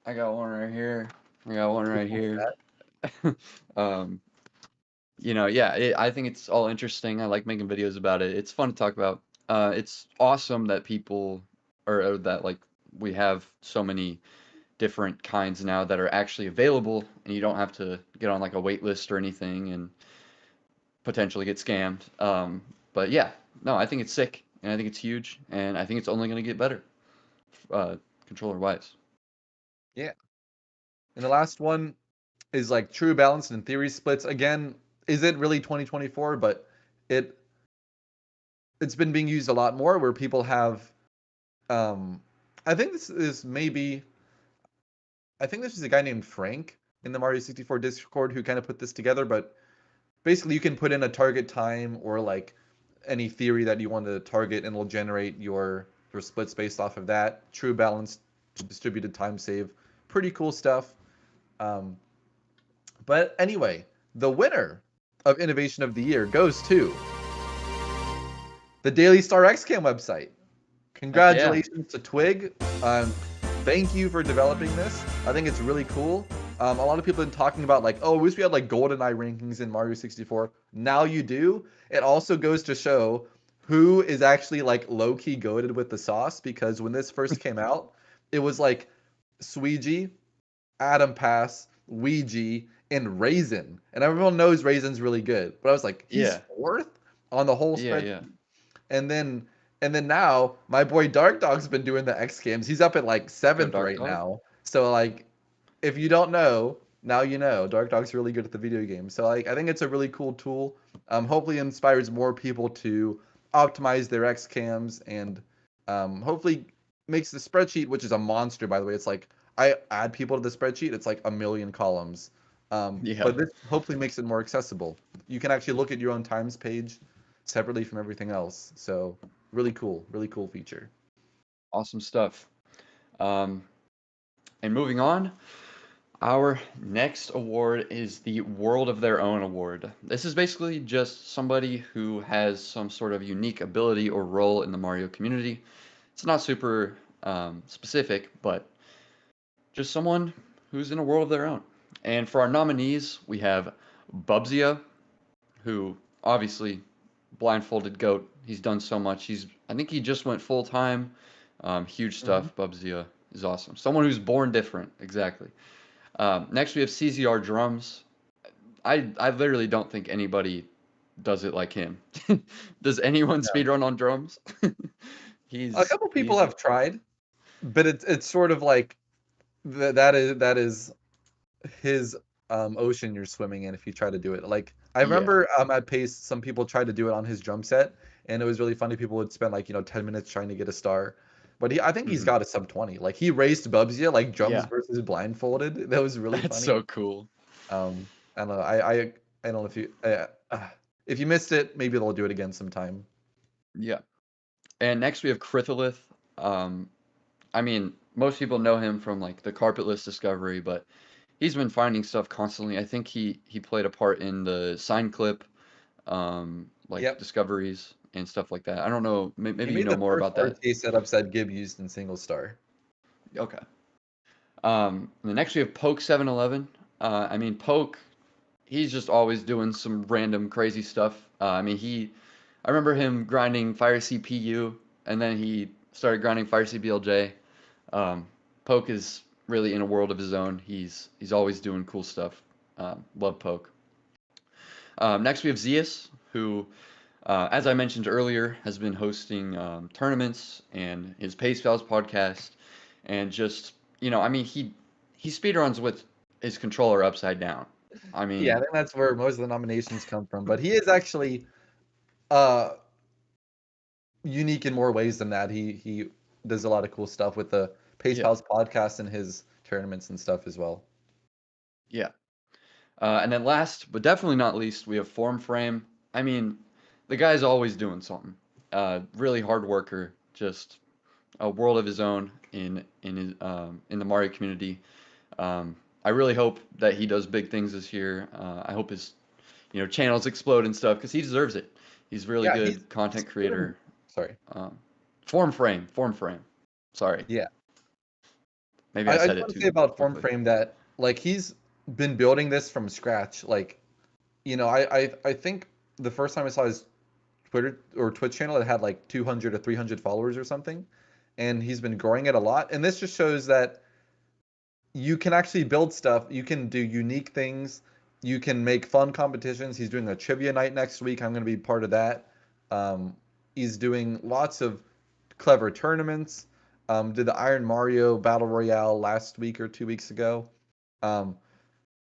one right here. I got one right here. Yeah, I think it's all interesting. I like making videos about it. It's fun to talk about. It's awesome that people, or that like we have so many different kinds now that are actually available, and you don't have to get on like a wait list or anything and potentially get scammed. But yeah, no, I think it's sick, and I think it's huge, and I think it's only going to get better, controller wise. Yeah. And the last one is like true balance and theory splits. Again, is it really 2024? But it's been being used a lot more where people have I think this is a guy named Frank in the Mario 64 Discord who kind of put this together, but basically you can put in a target time or like any theory that you want to target and it'll generate your splits based off of that. True balance, distributed time save. Pretty cool stuff. But anyway, the winner of Innovation of the Year goes to the Daily Star XCAM website. Congratulations to Twig. Thank you for developing this. I think it's really cool. A lot of people have been talking about like, oh, I wish we had like GoldenEye rankings in Mario 64. Now you do. It also goes to show who is actually like low-key goated with the sauce, because when this first came out, it was like Sweegie, Adam Pass, Ouija, and Raisin. And everyone knows Raisin's really good. But I was like, he's fourth on the whole spread. Yeah. And then now my boy Dark Dog's been doing the X Games. He's up at like 7th right now. So like, if you don't know, now you know. Dark Dog's really good at the video game. So like, I think it's a really cool tool. Hopefully inspires more people to optimize their X cams, and hopefully makes the spreadsheet, which is a monster by the way. It's like I add people to the spreadsheet, it's like 1 million columns. But this hopefully makes it more accessible. You can actually look at your own times page separately from everything else. So really cool feature. Awesome stuff. And moving on, our next award is the World of Their Own award. This is basically just somebody who has some sort of unique ability or role in the Mario community. It's not super specific, but just someone who's in a world of their own. And for our nominees, we have Bubzia, who obviously blindfolded goat. He's done so much. I think he just went full time. Huge stuff. Bubzia is awesome. Someone who's born different. Exactly. Next we have CZR drums. I literally don't think anybody does it like him. Does anyone speedrun on drums? A couple people have tried, but it's sort of like that is his ocean you're swimming in if you try to do it. Like I remember at Pace, some people tried to do it on his drum set, and it was really funny. People would spend like 10 minutes trying to get a star, but I think he's got a sub 20. Like he raced Bubzia like drums versus blindfolded. That was really That's funny. so cool. I don't know. I don't know if you missed it, maybe they'll do it again sometime. Yeah. And next we have Critholith. I mean, most people know him from like the Carpetless Discovery, but he's been finding stuff constantly. I think he played a part in the sign clip, discoveries and stuff like that. I don't know. Maybe you know more about that. RTA setups that Gib used in Single Star. Okay. And then next we have Poke 711. I mean, Poke, he's just always doing some random crazy stuff. I mean, I remember him grinding Fire CPU, and then he started grinding Fire CBLJ. Poke is really in a world of his own. He's always doing cool stuff. Love Poke. Next we have Zeus, who, as I mentioned earlier, has been hosting tournaments and his Pace Pals podcast, and just, I mean, he speedruns with his controller upside down. I mean, Yeah, I think that's where most of the nominations come from. But he is actually uh unique in more ways than that. He does a lot of cool stuff with the Pace Pals podcast and his tournaments and stuff as well. Yeah. And then last, but definitely not least, we have Form Frame. I mean, the guy's always doing something. Really hard worker, just a world of his own in the Mario community. I really hope that he does big things this year. I hope his channels explode and stuff because he deserves it. He's really good content creator. Sorry. Form Frame. Sorry. Yeah. Maybe I I said just it want too to say about Form quickly. Frame that like he's been building this from scratch. Like, I think the first time I saw his Twitter or Twitch channel, it had like 200 or 300 followers or something, and he's been growing it a lot. And this just shows that you can actually build stuff. You can do unique things. You can make fun competitions. He's doing a trivia night next week. I'm going to be part of that. He's doing lots of clever tournaments. Did the Iron Mario Battle Royale last week or 2 weeks ago.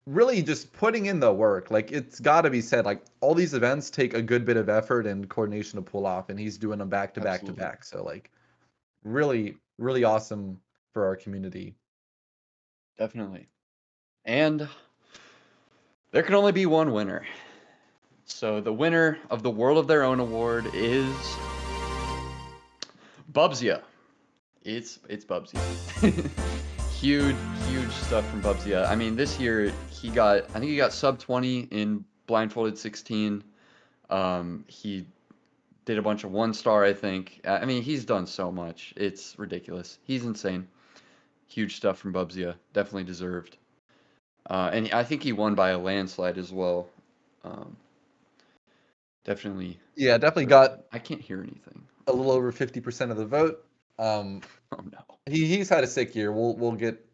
Really just putting in the work. Like, it's got to be said, like, all these events take a good bit of effort and coordination to pull off, and he's doing them back to back to Absolutely. back. So, like, really, really awesome for our community. Definitely. And there can only be one winner. So the winner of the World of Their Own award is Bubsia. It's Bubsia. Huge stuff from Bubsia. I mean, this year I think he got sub 20 in blindfolded 16. He did a bunch of 1-star, I think. I mean, he's done so much. It's ridiculous. He's insane. Huge stuff from Bubsia. Definitely deserved. And I think he won by a landslide as well. Definitely. Yeah, definitely got I can't hear anything. a little over 50% of the vote. Oh no. He's had a sick year. We'll get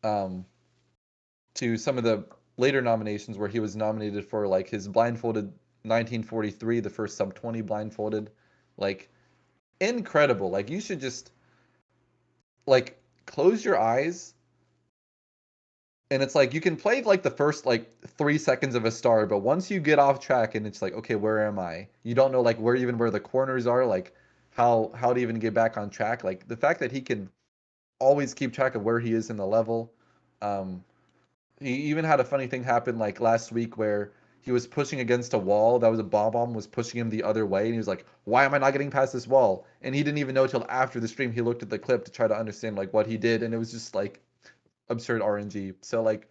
to some of the later nominations where he was nominated for like his blindfolded 1943, the first sub 20 blindfolded. Like, incredible. Like, you should just like close your eyes, and it's like you can play like the first like 3 seconds of a star, but once you get off track and it's like, okay, where am I? You don't know like where the corners are, like how to even get back on track. Like, the fact that he can always keep track of where he is in the level. He even had a funny thing happen like last week where he was pushing against a wall that was a bomb was pushing him the other way, and he was like, why am I not getting past this wall? And he didn't even know till after the stream he looked at the clip to try to understand like what he did, and it was just like absurd RNG. So like,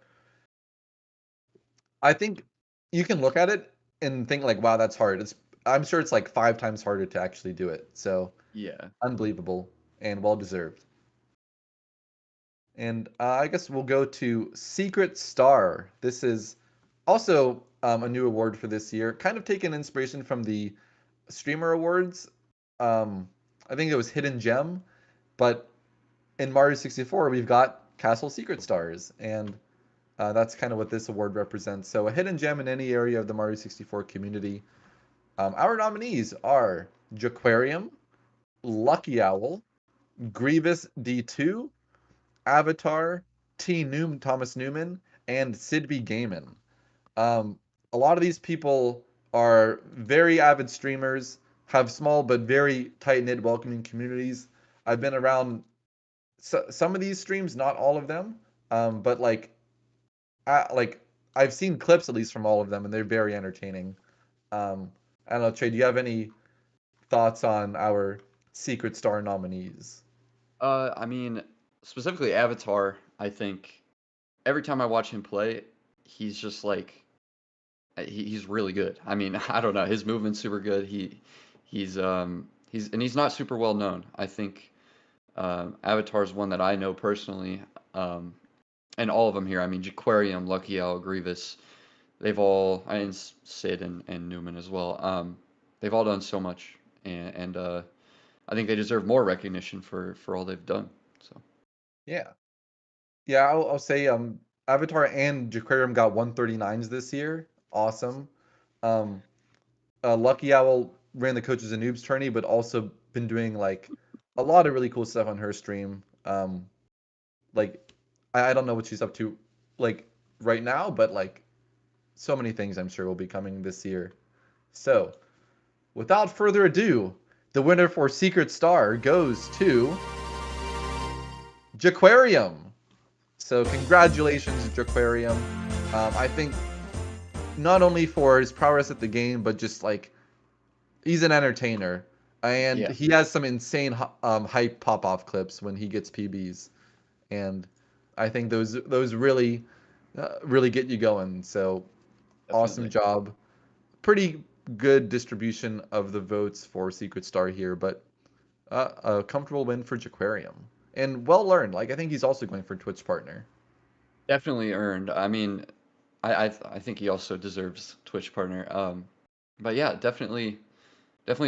I think you can look at it and think like, wow, that's hard. I'm sure it's like 5 times harder to actually do it. So Yeah. unbelievable and well deserved. And I guess we'll go to Secret Star. This is also a new award for this year, kind of taking inspiration from the Streamer Awards. I think it was Hidden Gem, but in Mario 64, we've got Castle Secret Stars, and that's kind of what this award represents. So a hidden gem in any area of the Mario 64 community. Our nominees are Jaquarium, Lucky Owl, Grievous D2, Avatar, Thomas Newman, and Sidby Gaiman. A lot of these people are very avid streamers, have small but very tight-knit, welcoming communities. I've been around some of these streams, not all of them, but like I've seen clips at least from all of them, and they're very entertaining. I don't know, Trey, do you have any thoughts on our Secret Star nominees? I mean, specifically Avatar, I think every time I watch him play, he's just like he's really good. I mean, I don't know, his movement's super good. He's not super well known. I think Avatar is one that I know personally, and all of them here. I mean, Jaquarium, Lucky Owl, Grievous, they've all, and Sid and Newman as well. They've all done so much, and I think they deserve more recognition for all they've done. So Yeah. Yeah, I'll say Avatar and Jaquarium got 139s this year. Awesome. Lucky Owl ran the Coaches and Noobs tourney, but also been doing like a lot of really cool stuff on her stream. Like I don't know what she's up to like right now, but like so many things I'm sure will be coming this year. So, without further ado, the winner for Secret Star goes to Jaquarium. So congratulations, Jaquarium. I think not only for his prowess at the game, but just like he's an entertainer, and Yeah. he has some insane hype pop-off clips when he gets PBs, and I think those really really get you going. So awesome job. Pretty good distribution of the votes for Secret Star here, but a comfortable win for Jaquarium. And well earned. Like I think he's also going for Twitch partner. definitely earned. I mean, I think he also deserves Twitch partner. But yeah, definitely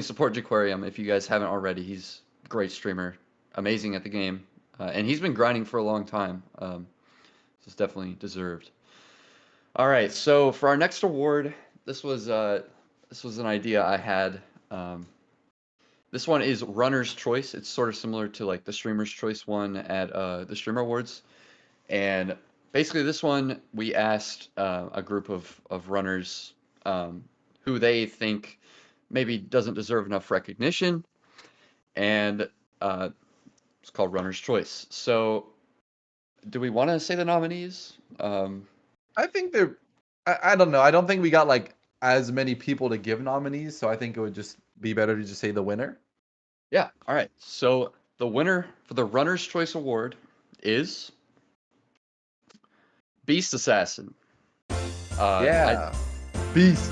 support Jaquarium if you guys haven't already. He's a great streamer, amazing at the game, and he's been grinding for a long time. So it's definitely deserved. All right, so for our next award, this was an idea I had. This one is Runner's Choice. It's sort of similar to like the Streamer's Choice one at the Streamer Awards, and basically this one we asked a group of runners who they think maybe doesn't deserve enough recognition, and it's called Runner's Choice. So, do we want to say the nominees? I think they're. I don't know. I don't think we got like as many people to give nominees, so I think it would just be better to just say the winner. Yeah. All right. So the winner for the Runner's Choice Award is Beast Assassin. Yeah. Beast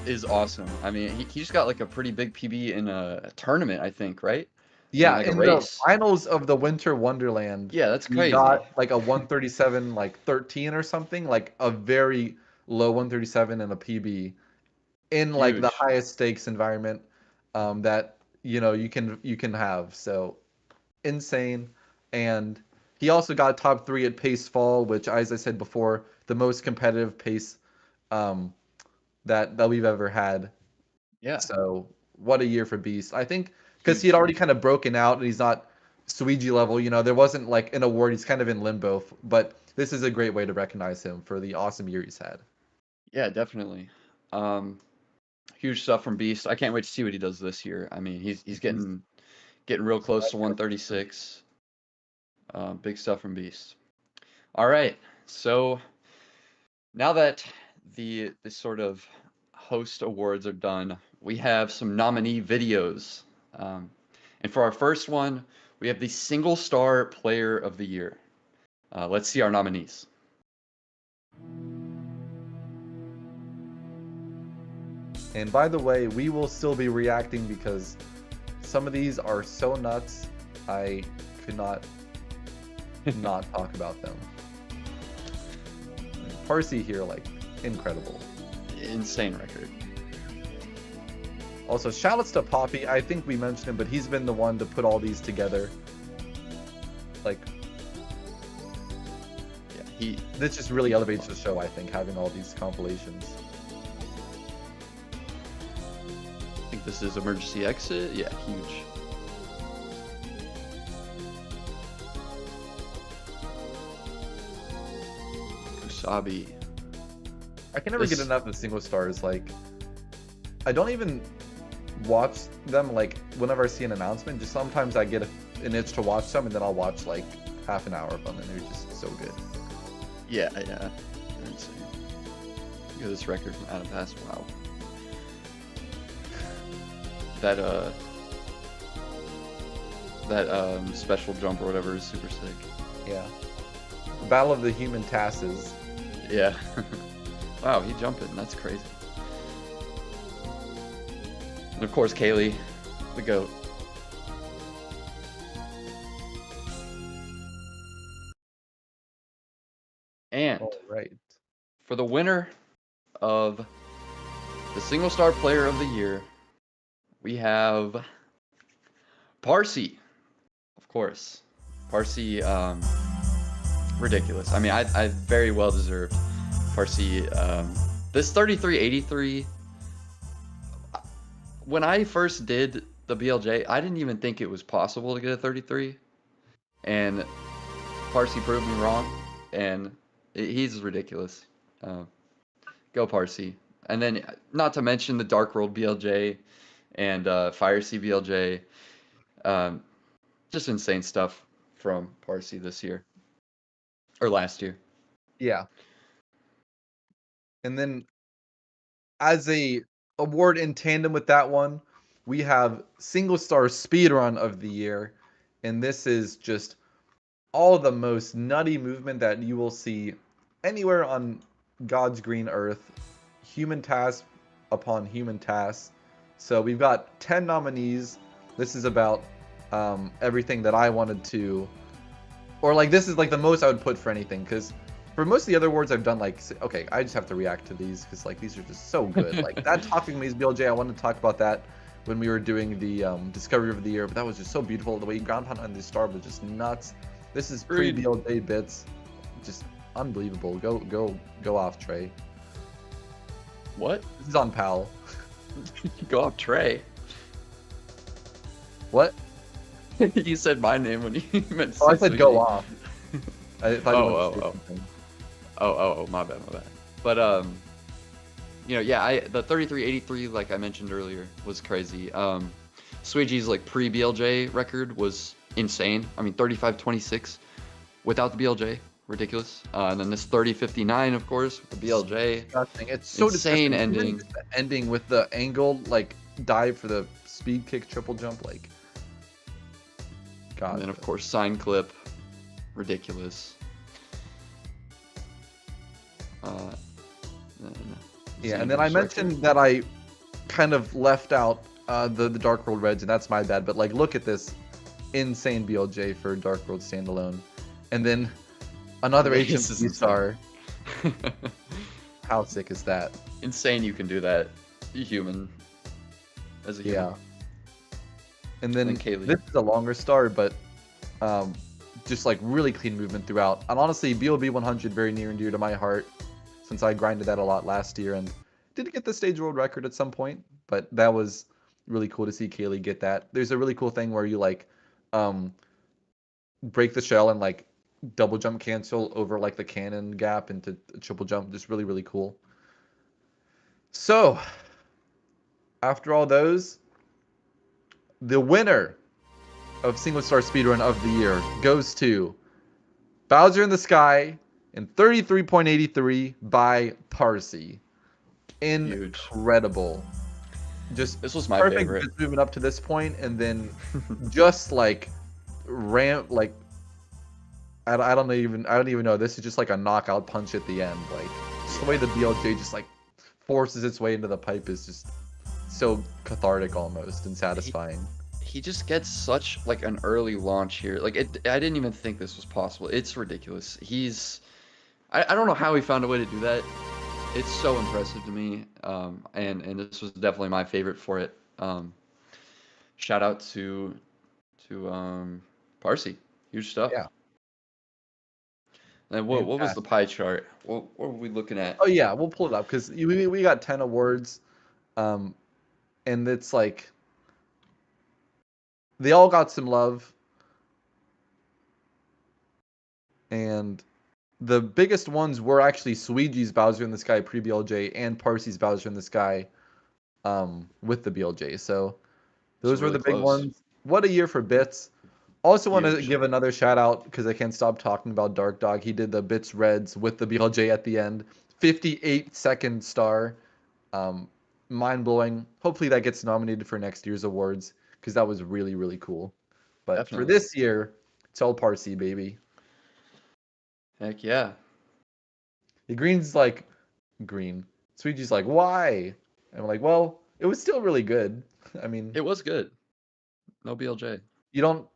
is awesome. I mean, he just got like a pretty big PB in a tournament, I think, right? Yeah, like a in the race. finals of the Winter Wonderland. Yeah, that's he crazy. got like a 137, like 13 or something, like a very low 137 and a PB in like the Huge. highest stakes environment that you can have. So insane. And he also got top 3 at Pace Fall, which, as I said before, the most competitive pace that we've ever had. Yeah. So what a year for Beast. I think because he had already kind of broken out and he's not Suiji level, there wasn't like an award. He's kind of in limbo, but this is a great way to recognize him for the awesome year he's had. Yeah, definitely. Huge stuff from Beast. I can't wait to see what he does this year. I mean, he's getting real close to 136. Big stuff from Beast. All right, so now that the sort of host awards are done, we have some nominee videos. And for our first one, we have the Single Star Player of the Year. Let's see our nominees. And by the way, we will still be reacting because some of these are so nuts, I could not talk about them. Parsi here, like, incredible. Insane record. Also, shoutouts to Poppy. I think we mentioned him, but he's been the one to put all these together. Like, yeah, this just really elevates the show, I think, having all these compilations. I think this is Emergency Exit. Yeah, huge. Kusabi. I can never get enough of Single Stars. Like, I don't even watch them like whenever I see an announcement. Just sometimes I get an itch to watch them, and then I'll watch like half an hour of them, and they're just so good. Yeah. They're insane. Look at this record from Adam Pass. Wow. That special jump or whatever is super sick. Yeah. The Battle of the Human Tasses. Yeah. Wow, he jumping. That's crazy. And of course, Kaylee, the GOAT. And All right. for the winner of the single star player of the year, we have Parsi, of course. Parsi, ridiculous. I mean, I very well deserved. Parsi, this 3383. When I first did the BLJ, I didn't even think it was possible to get a 33, and Parsi proved me wrong, and he's ridiculous. Go Parsi. And then, not to mention the Dark World BLJ and Fire Sea BLJ. Just insane stuff from Parsi this year. Or last year. Yeah. And then, as a award in tandem with that one, we have single star speedrun of the year, and this is just all the most nutty movement that you will see anywhere on God's green earth. Human task upon human task. So we've got 10 nominees. This is about everything that I wanted to, or like this is like the most I would put for anything, because for most of the other awards I've done, like, okay, I just have to react to these because like these are just so good. Like that Talking Maze BLJ, I wanted to talk about that when we were doing the Discovery of the Year, but that was just so beautiful. The way ground pound on the star was just nuts. This is pre-BLJ bits, just unbelievable. Go off, Trey. What? This is on Pal. Go off, Trey. What? You said my name when you meant. Oh, I said go off. My bad. But yeah, the 3383, like I mentioned earlier, was crazy. Sweegee's like pre-BLJ record was insane. I mean, 35-26 without the BLJ, ridiculous. And then this 30-59, of course, with the BLJ. Disgusting. It's so insane disgusting. ending. The ending with the angle, like dive for the speed kick triple jump, like. God. And then of course sign clip, ridiculous. Yeah, and then I mentioned that I kind of left out the Dark World Reds, and that's my bad. But like, look at this insane BLJ for Dark World standalone, and then another HMC star. How sick is that? Insane! You can do that, human. As a human. Yeah. And then this is a longer star, but just like really clean movement throughout. And honestly, BLB 100 very near and dear to my heart, since I grinded that a lot last year and did get the stage world record at some point. But that was really cool to see Kaylee get that. There's a really cool thing where you like break the shell and like double jump cancel over like the cannon gap into a triple jump. Just really, really cool. So after all those, the winner of Single Star Speedrun of the Year goes to Bowser in the Sky in 33.83 by Parsi. Incredible. Just this was my perfect favorite. Movement up to this point, and then just like ramp, like I don't even know. This is just like a knockout punch at the end. Like just the way the BLJ just like forces its way into the pipe is just so cathartic almost and satisfying. He just gets such like an early launch here. Like I didn't even think this was possible. It's ridiculous. I don't know how he found a way to do that. It's so impressive to me. And this was definitely my favorite for it. Shout out to Parsi. Huge stuff. Yeah. And what was the pie chart? What were we looking at? Oh yeah, we'll pull it up because we got 10 awards. And it's like they all got some love, and the biggest ones were actually Sweegee's Bowser in the Sky pre-BLJ and Parsi's Bowser in the Sky with the BLJ. So those were really the big close. ones. What a year for Bits. Also want to Huge. give another shout out because I can't stop talking about Dark Dog. He did the Bits Reds with the BLJ at the end. 58-second star. Mind-blowing. Hopefully that gets nominated for next year's awards because that was really, really cool. But Definitely. for this year, it's all Parsi, baby. Heck yeah. The green's like, green. Sweegee's like, why? And I'm like, well, it was still really good. I mean, It was good. No BLJ. you don't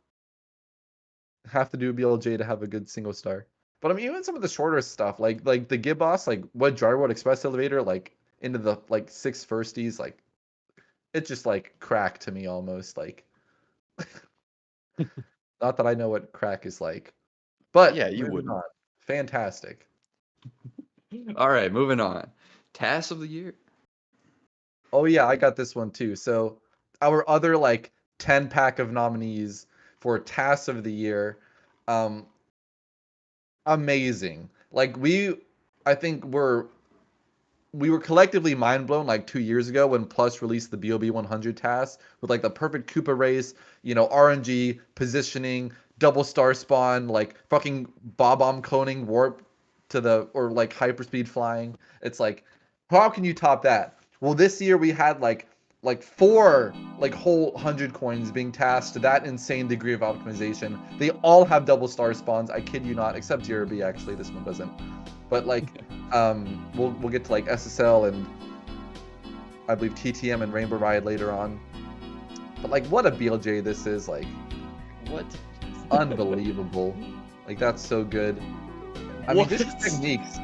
have to do BLJ to have a good single star. But I mean, even some of the shorter stuff, like the Gibbos, like what Jarwood Express Elevator, like into the like 6 firsties, like it's just like crack to me almost. Like, not that I know what crack is like, but Yeah, you moving wouldn't. on. Fantastic. All right, moving on. Task of the year. Oh yeah, I got this one too. So our other like 10 pack of nominees for Task of the Year, amazing. Like I think we were collectively mind blown like 2 years ago when Plus released the BOB 100 task with like the perfect Koopa race, RNG, positioning, double star spawn, like fucking Bob-omb cloning, warp or like hyperspeed flying. It's like, how can you top that? Well, this year we had like 4 like whole 100 coins being tasked to that insane degree of optimization. They all have double star spawns. I kid you not, except Yerby actually. This one doesn't. But like, we'll get to like SSL and I believe TTM and Rainbow Ride later on. But like, what a BLJ this is! Like, what? Unbelievable! Like that's so good. I mean, this is techniques.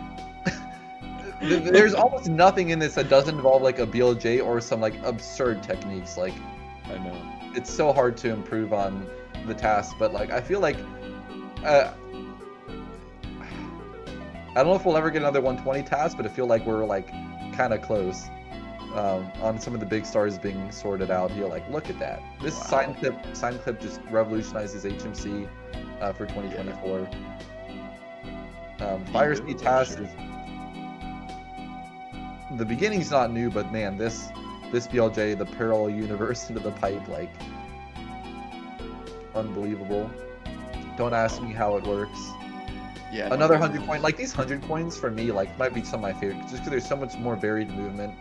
There's almost nothing in this that doesn't involve like a BLJ or some like absurd techniques. Like, I know it's so hard to improve on the task, but like I feel like. I don't know if we'll ever get another 120 task, but I feel like we're like kind of close on some of the big stars being sorted out here. Like, look at that! This sign clip just revolutionizes HMC for 2024. Fire speed task is the beginning's not new, but man, this BLJ, the parallel universe into the pipe, like unbelievable. Don't ask me how it works. Yeah. Another 100 coin. Like these 100 coins for me, like might be some of my favorite, just because there's so much more varied movement.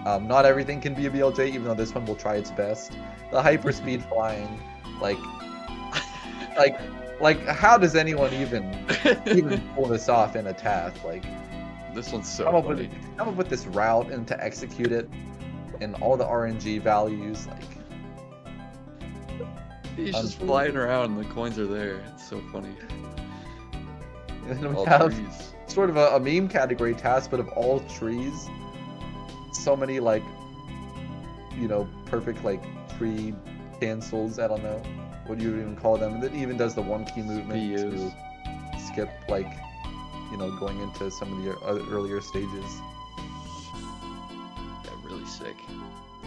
Not everything can be a BLJ, even though this one will try its best. The hyperspeed flying, like how does anyone even pull this off in a task? Like this one's so funny. Come up with this route and to execute it, and all the RNG values, like. He's just flying around and the coins are there. It's so funny. And then we have sort of a meme category task, but of all trees. So many like, perfect like tree cancels. I don't know what you would even call them. And it even does the one key movement to skip like, going into some of the earlier stages. Yeah, really sick.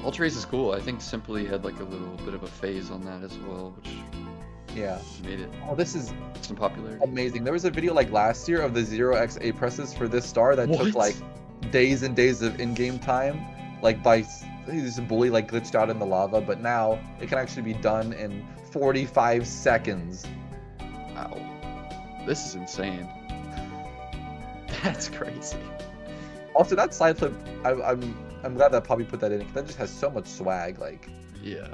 All trees is cool. I think Simply had like a little bit of a phase on that as well, which made it. Oh, this is some popularity. Amazing. There was a video like last year of the 0x A presses for this star that took like days and days of in-game time, like by this bully like glitched out in the lava, but now it can actually be done in 45 seconds. Wow. This is insane. That's crazy. Also, that side flip, I'm glad that Poppy put that in, because that just has so much swag, like. Yeah.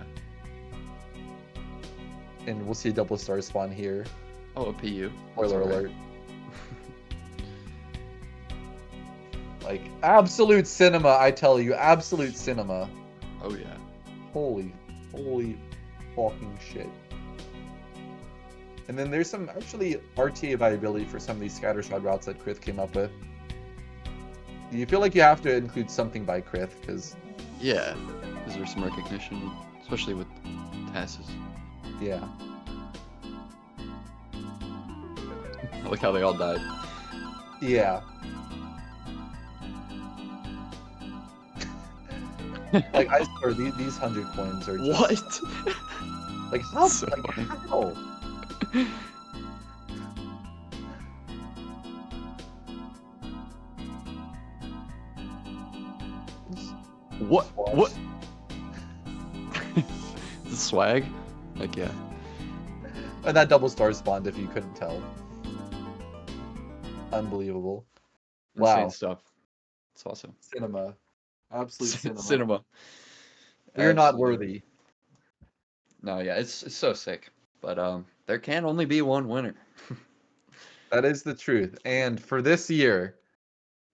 And we'll see a double star spawn here. Oh, a PU. Spoiler alert. Like, absolute cinema, I tell you. Absolute cinema. Oh, yeah. Holy fucking shit. And then there's some actually RTA viability for some of these scattershot routes that Krith came up with. You feel like you have to include something by Krith, because... Yeah, because there's some recognition, especially with tasks. Yeah. I like how they all died. Yeah. Like, I swear, these 100 coins are just... What? Like, how? So like, how? What? The swag? Like, yeah. And that double star spawned, if you couldn't tell. Unbelievable. Insane Wow. stuff. It's awesome. Cinema. Absolute cinema. Cinema. We're not worthy. No, yeah, it's so sick. But there can only be one winner. That is the truth. And for this year,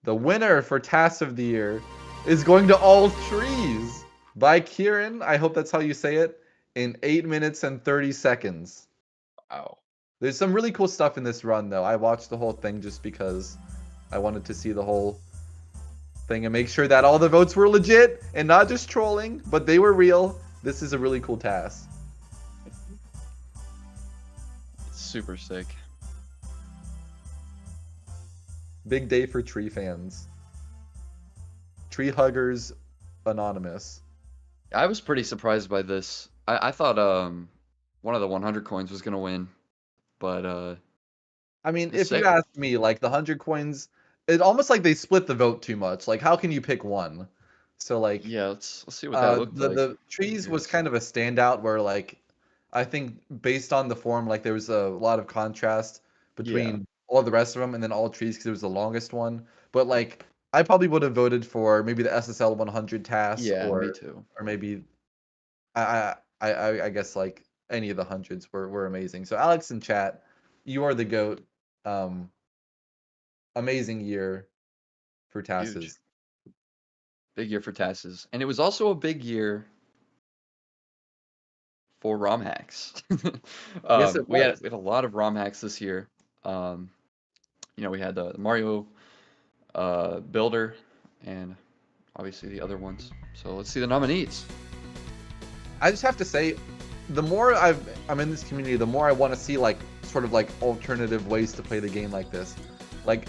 the winner for Task of the Year is going to All Trees by Kieran. I hope that's how you say it. In 8 minutes and 30 seconds. Wow. There's some really cool stuff in this run, though. I watched the whole thing just because I wanted to see the whole thing and make sure that all the votes were legit and not just trolling, but they were real. This is a really cool task. It's super sick. Big day for tree fans. Tree huggers anonymous. I was pretty surprised by this. I thought one of the 100 coins was gonna win, but I mean, it's if you sick. ask me, like the 100 coins, it almost like they split the vote too much. Like, how can you pick one? So like, Yeah, let's see what that looked like. the trees was kind of a standout where like, I think based on the form, like there was a lot of contrast between all the rest of them and then all trees because it was the longest one. But like, I probably would have voted for maybe the SSL 100 task Yeah, me too. or maybe I guess like any of the hundreds were amazing. So Alex in chat, you are the GOAT. Amazing year for Tasses. Big year for Tasses. And it was also a big year for ROM hacks. Yes, it we was. had a lot of ROM hacks this year. You know, we had the Mario Builder and obviously the other ones. So let's see the nominees. I just have to say, the more I'm in this community, the more I want to see like sort of like alternative ways to play the game like this. Like,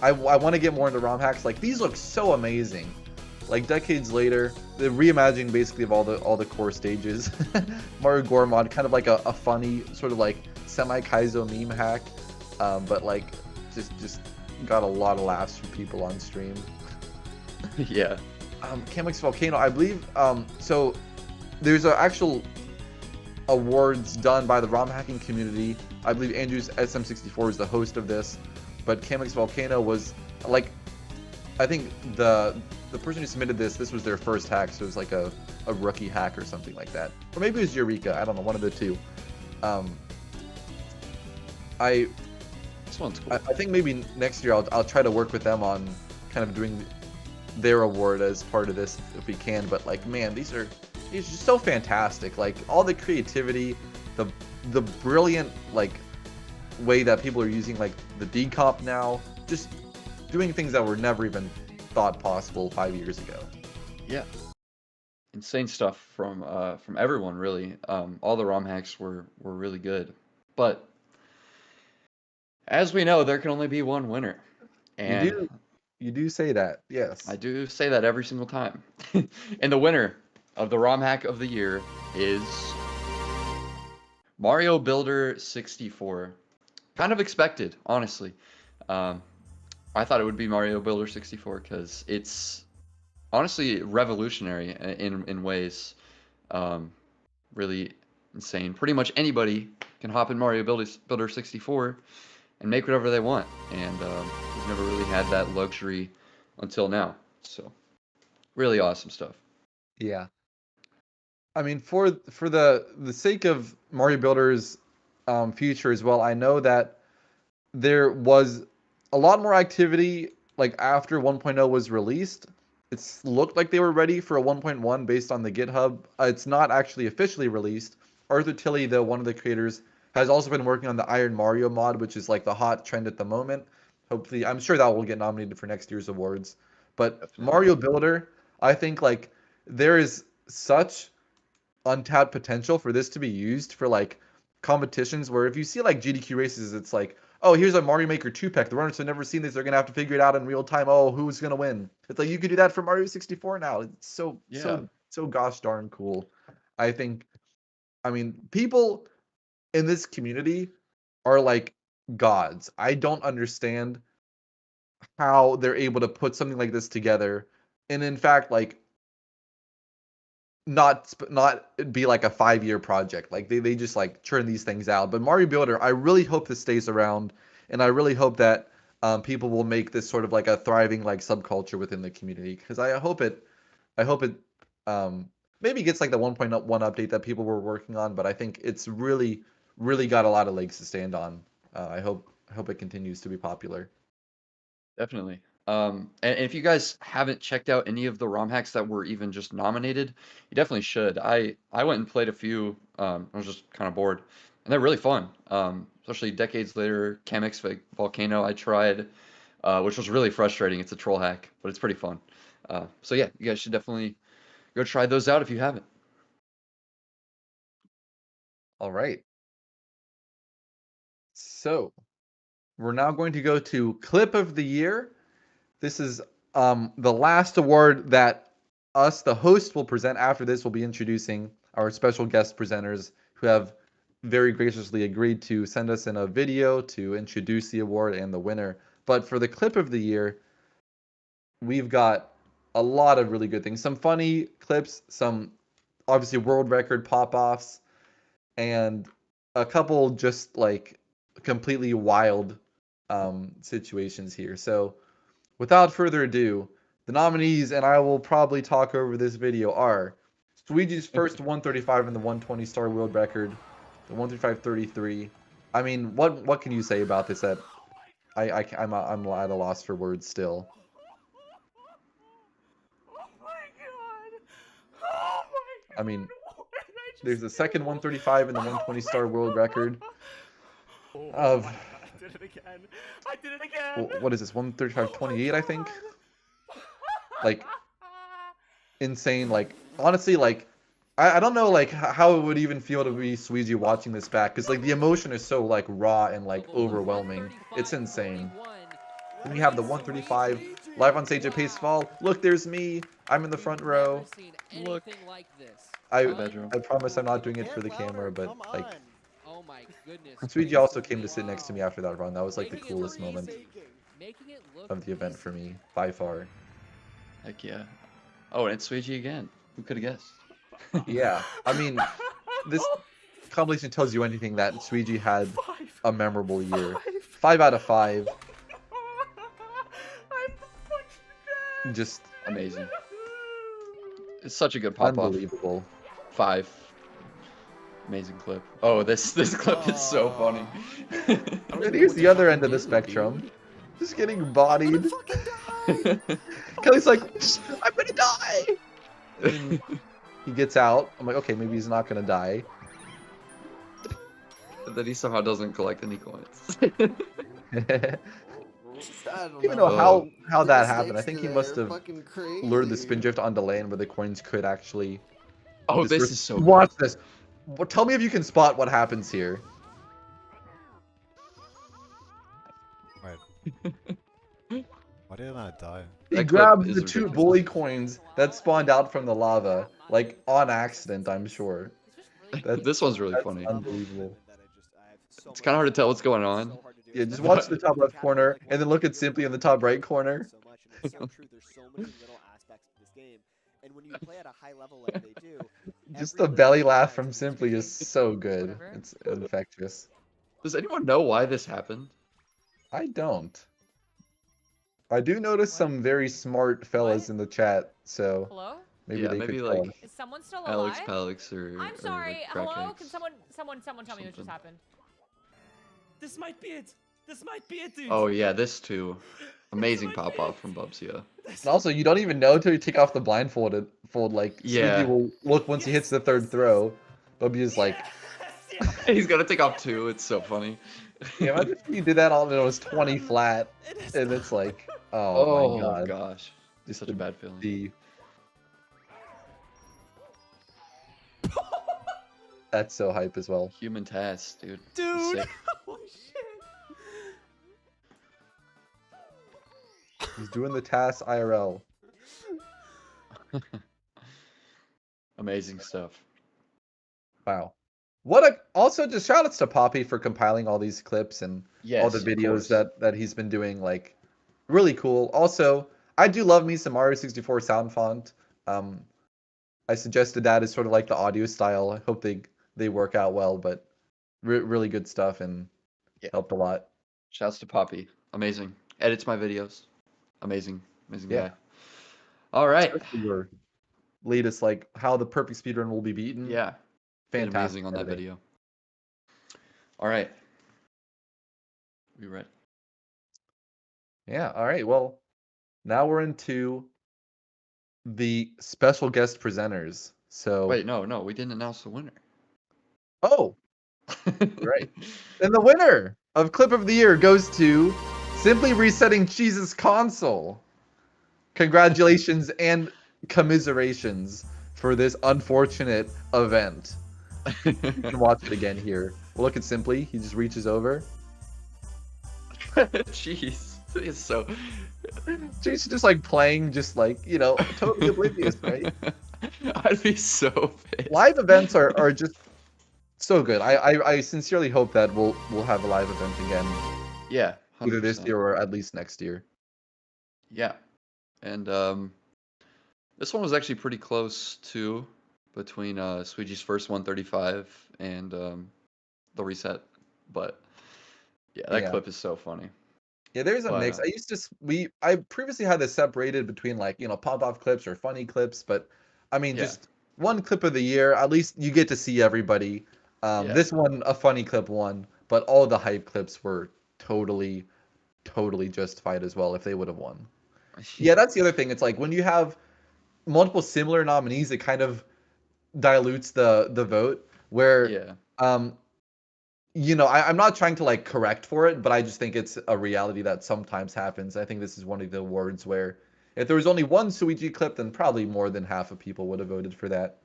I want to get more into ROM hacks. Like these look so amazing. Like decades later, the reimagining basically of all the core stages. Mario Gormod, kind of like a funny sort of like semi-Kaizo meme hack, but like just got a lot of laughs from people on stream. Yeah. Camix Volcano, I believe. So there's an actual awards done by the ROM hacking community. I believe Andrews SM64 is the host of this, but Camix Volcano was like, I think the person who submitted this was their first hack, so it was like a rookie hack or something like that. Or maybe it was Eureka, I don't know, one of the two. This one's cool. I think maybe next year I'll try to work with them on kind of doing their award as part of this if we can, but like, man, these are just so fantastic. Like all the creativity, the brilliant like way that people are using like the decomp now, just doing things that were never even thought possible 5 years ago. Yeah. Insane stuff from everyone really. All the ROM hacks were really good. But as we know, there can only be one winner. And you do say that, yes. I do say that every single time. And the winner of the ROM hack of the year is Mario Builder 64. Kind of expected, honestly. I thought it would be Mario Builder 64 because it's honestly revolutionary in ways. Really insane. Pretty much anybody can hop in Mario Builder 64 and make whatever they want, and we've never really had that luxury until now. So, really awesome stuff. Yeah. I mean, for the sake of Mario Builder's future as well, I know that there was a lot more activity like after 1.0 was released. It looked like they were ready for a 1.1 based on the GitHub. It's not actually officially released. Arthur Tilley, though, one of the creators, has also been working on the Iron Mario mod, which is like the hot trend at the moment. Hopefully, I'm sure that will get nominated for next year's awards. But Definitely. Mario Builder, I think like there is such untapped potential for this to be used for like competitions where if you see like GDQ races, it's like, oh, here's a Mario Maker 2-pack. The runners have never seen this. They're going to have to figure it out in real time. Oh, who's going to win? It's like you could do that for Mario 64 now. It's so gosh darn cool. I think, I mean, people in this community are like gods. I don't understand how they're able to put something like this together. And in fact, like, not be like a 5-year project. Like they just like churn these things out. But Mario Builder, I really hope this stays around, and I really hope that people will make this sort of like a thriving like subculture within the community. Because I hope it maybe gets like the 1.1 update that people were working on. But I think it's really got a lot of legs to stand on. I hope it continues to be popular. Definitely. And if you guys haven't checked out any of the ROM hacks that were even just nominated, you definitely should. I went and played a few. I was just kind of bored, and they're really fun. especially decades later. Kamek's Volcano I tried, which was really frustrating. It's a troll hack, but it's pretty fun. So yeah, you guys should definitely go try those out if you haven't. All right. So we're now going to go to Clip of the Year. This is the last award that us, the host, will present. After this, we'll be introducing our special guest presenters who have very graciously agreed to send us in a video to introduce the award and the winner. But for the Clip of the Year, we've got a lot of really good things. Some funny clips, some obviously world record pop-offs, and a couple just like completely wild situations here. So without further ado, the nominees, and I will probably talk over this video, are Sweegee's first 135 in the 120 star world record, the 135.33. I mean, what can you say about this? That I'm at a loss for words still. I mean, there's a second 135 in the 120 star world record of I did it again. I did it again. what is this, 135.28, I think? Like, insane. Like, honestly, like, I don't know, like, how it would even feel to be Sweegee watching this back, because, like, the emotion is so, like, raw and, like, overwhelming. It's insane. Then you have the 135 live on stage at Pace Fall. Look, there's me. I'm in the front row. Look. I bedroom. promise I'm not doing it for the camera, but, like, Oh my goodness. Sweegee also came to sit next to me after that run. That was, like, the coolest moment of the event for me, by far. Heck yeah. Oh, and it's Sweegee again. Who could have guessed? Yeah, I mean, this compilation tells you anything that Sweegee had a memorable year. 5 out of 5. Just amazing. It's such a good pop-off. Unbelievable. 5. Amazing clip. Oh, this clip is so funny. And here's the other end of the spectrum. Just getting bodied. Kelly's like, I'm gonna die. And he gets out. I'm like, okay, maybe he's not gonna die. And then he somehow doesn't collect any coins. I don't Even know. know how that happened. I mistakes think he today must are have fucking crazy. lured the spin drift onto lane where the coins could actually. Oh, this is so good. Watch this. Well, tell me if you can spot what happens here. Why didn't I die? He grabbed the 2 bully coins that spawned out from the lava, like on accident, I'm sure. This one's really funny. Unbelievable. It's kind of hard to tell what's going on. Yeah, just watch the top left corner and then look at Simply in the top right corner. Just the belly laugh from Simply is so good. It's infectious. Does anyone know why this happened? I don't. I do notice some very smart fellas in the chat, so Hello? maybe Yeah, they maybe could like tell. Is someone still Alex alive? Palix or I'm sorry. like Hello? Crackheads. Can someone tell me what just happened? This might be it. This might be it, dude. Oh yeah, this too. Amazing pop off from Bubsia. And also, you don't even know until you take off the blindfold. Like, Yeah. Sweetie will look once he hits the 3rd throw. Bubby is like, He's gonna take off 2. It's so funny. yeah, imagine if you did that all and it was 20 flat, and it's like, oh my god. Gosh, it's such a bad feeling. That's so hype as well. Human test, dude. Dude. Sick. Holy shit. He's doing the task IRL. Amazing stuff. Wow. What a also just shout outs to Poppy for compiling all these clips and all the Yes, of videos course. that he's been doing, like really cool. Also, I do love me some Mario 64 sound font. I suggested that as sort of like the audio style. I hope they work out well, but really good stuff and helped a lot. Shouts to Poppy. Amazing. Edits my videos. Amazing. Amazing Yeah. guy. All right. Especially your latest, like how the perfect speedrun will be beaten. Yeah. Did Fantastic. amazing on that editing. video. All right. We ready? Yeah, all right. Well, now we're into the special guest presenters. So Wait, no, we didn't announce the winner. Oh, Right. And the winner of Clip of the Year goes to Simply Resetting Cheese's Console. Congratulations and commiserations for this unfortunate event. You can watch it again here. Look at Simply. He just reaches over. Jeez. It's so. She's just like playing, just like, totally oblivious, right? I'd be so pissed. Live events are just so good. I sincerely hope that we'll have a live event again. Yeah. 100%. Either this year or at least next year. Yeah. And this one was actually pretty close too, between Sweegee's first 135 and the reset. But yeah, that clip is so funny. Yeah, there's a mix. I previously had this separated between like, pop-off clips or funny clips, but I mean just one clip of the year, at least you get to see everybody. This one, a funny clip won, but all the hype clips were totally justified as well if they would have won. Yeah, that's the other thing. It's like when you have multiple similar nominees, it kind of dilutes the vote where I'm not trying to like correct for it, but I just think it's a reality that sometimes happens. I think this is one of the awards where if there was only one Suigi clip, then probably more than half of people would have voted for that.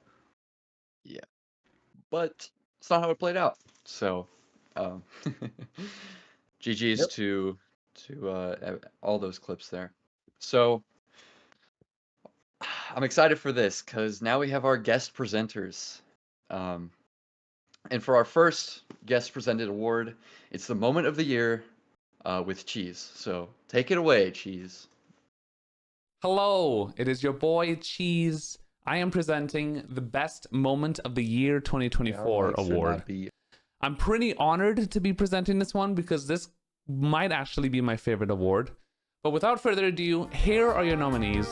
Yeah. But it's not how it played out. So GG's to all those clips there. So I'm excited for this because now we have our guest presenters. And for our first guest presented award, it's the moment of the year with Cheese. So take it away, Cheese. Hello, it is your boy Cheese. I am presenting the Best Moment of the Year 2024 award. I'm pretty honored to be presenting this one because this might actually be my favorite award. But without further ado, here are your nominees.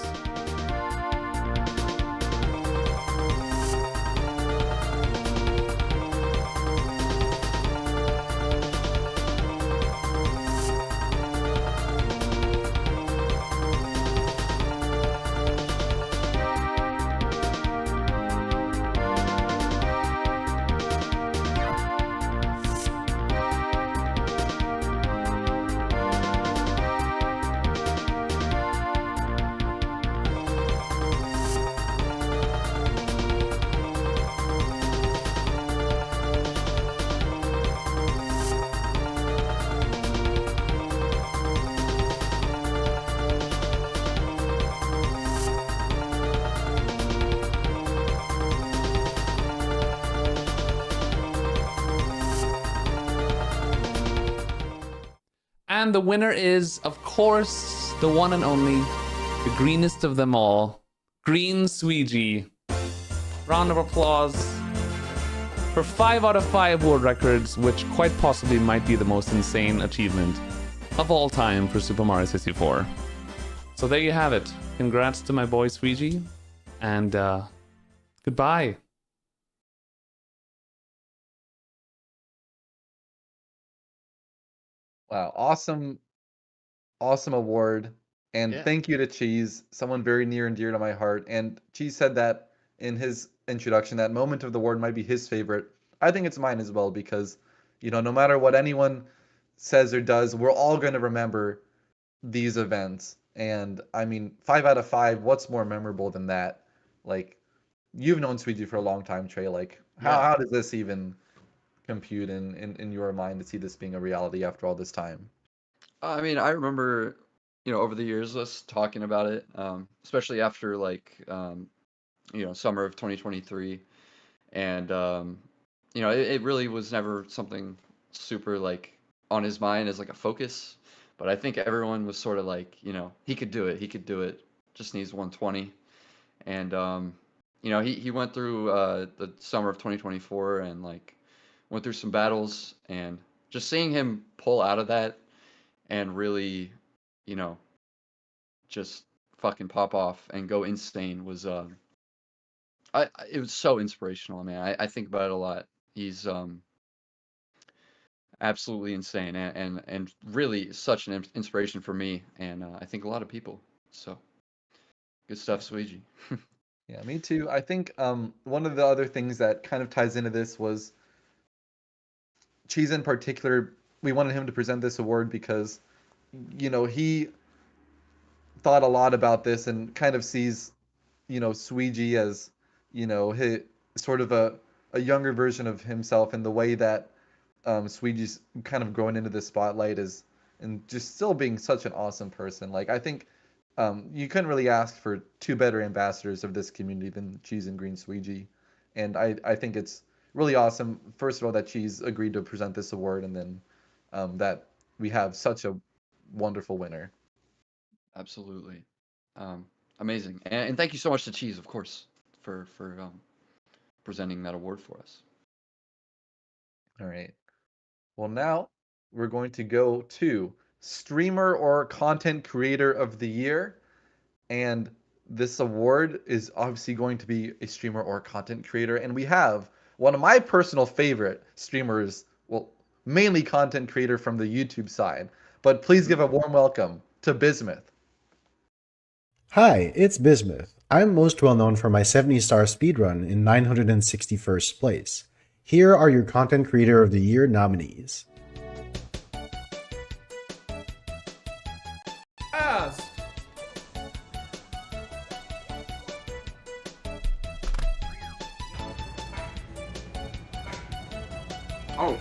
And the winner is, of course, the one and only, the greenest of them all, Green Sweegie. Round of applause for 5 out of 5 world records, which quite possibly might be the most insane achievement of all time for Super Mario 64. So there you have it. Congrats to my boy Sweegie, and goodbye. Wow, awesome award. And thank you to Cheese, someone very near and dear to my heart. And Cheese said that in his introduction, that moment of the award might be his favorite. I think it's mine as well because, no matter what anyone says or does, we're all going to remember these events. And I mean, 5 out of 5, what's more memorable than that? Like, you've known Sweegie for a long time, Trey. Like, how does this even compute in your mind to see this being a reality after all this time? I mean, I remember, over the years, us talking about it, especially after summer of 2023, and it really was never something super like on his mind as like a focus. But I think everyone was sort of like, he could do it, just needs 120, and he went through the summer of 2024 and like went through some battles, and just seeing him pull out of that and really, just fucking pop off and go insane was it was so inspirational, man. I think about it a lot. He's absolutely insane and really such an inspiration for me, and I think a lot of people. So good stuff, Sweegie. Yeah, me too. I think one of the other things that kind of ties into this was Cheese in particular, we wanted him to present this award because, he thought a lot about this and kind of sees, Sweegie as, his, sort of a younger version of himself in the way that Sweegie's kind of growing into the spotlight is, and just still being such an awesome person. Like, I think you couldn't really ask for two better ambassadors of this community than Cheese and Green Sweegie. And I think it's really awesome, first of all, that Cheese agreed to present this award, and then that we have such a wonderful winner. Absolutely. Amazing. And thank you so much to Cheese, of course, for presenting that award for us. All right. Well, now we're going to go to Streamer or Content Creator of the Year. And this award is obviously going to be a streamer or content creator. And we have one of my personal favorite streamers, well, mainly content creator from the YouTube side. But please give a warm welcome to Bismuth. Hi, it's Bismuth. I'm most well known for my 70-star speedrun in 961st place. Here are your Content Creator of the Year nominees. Ass. Oh.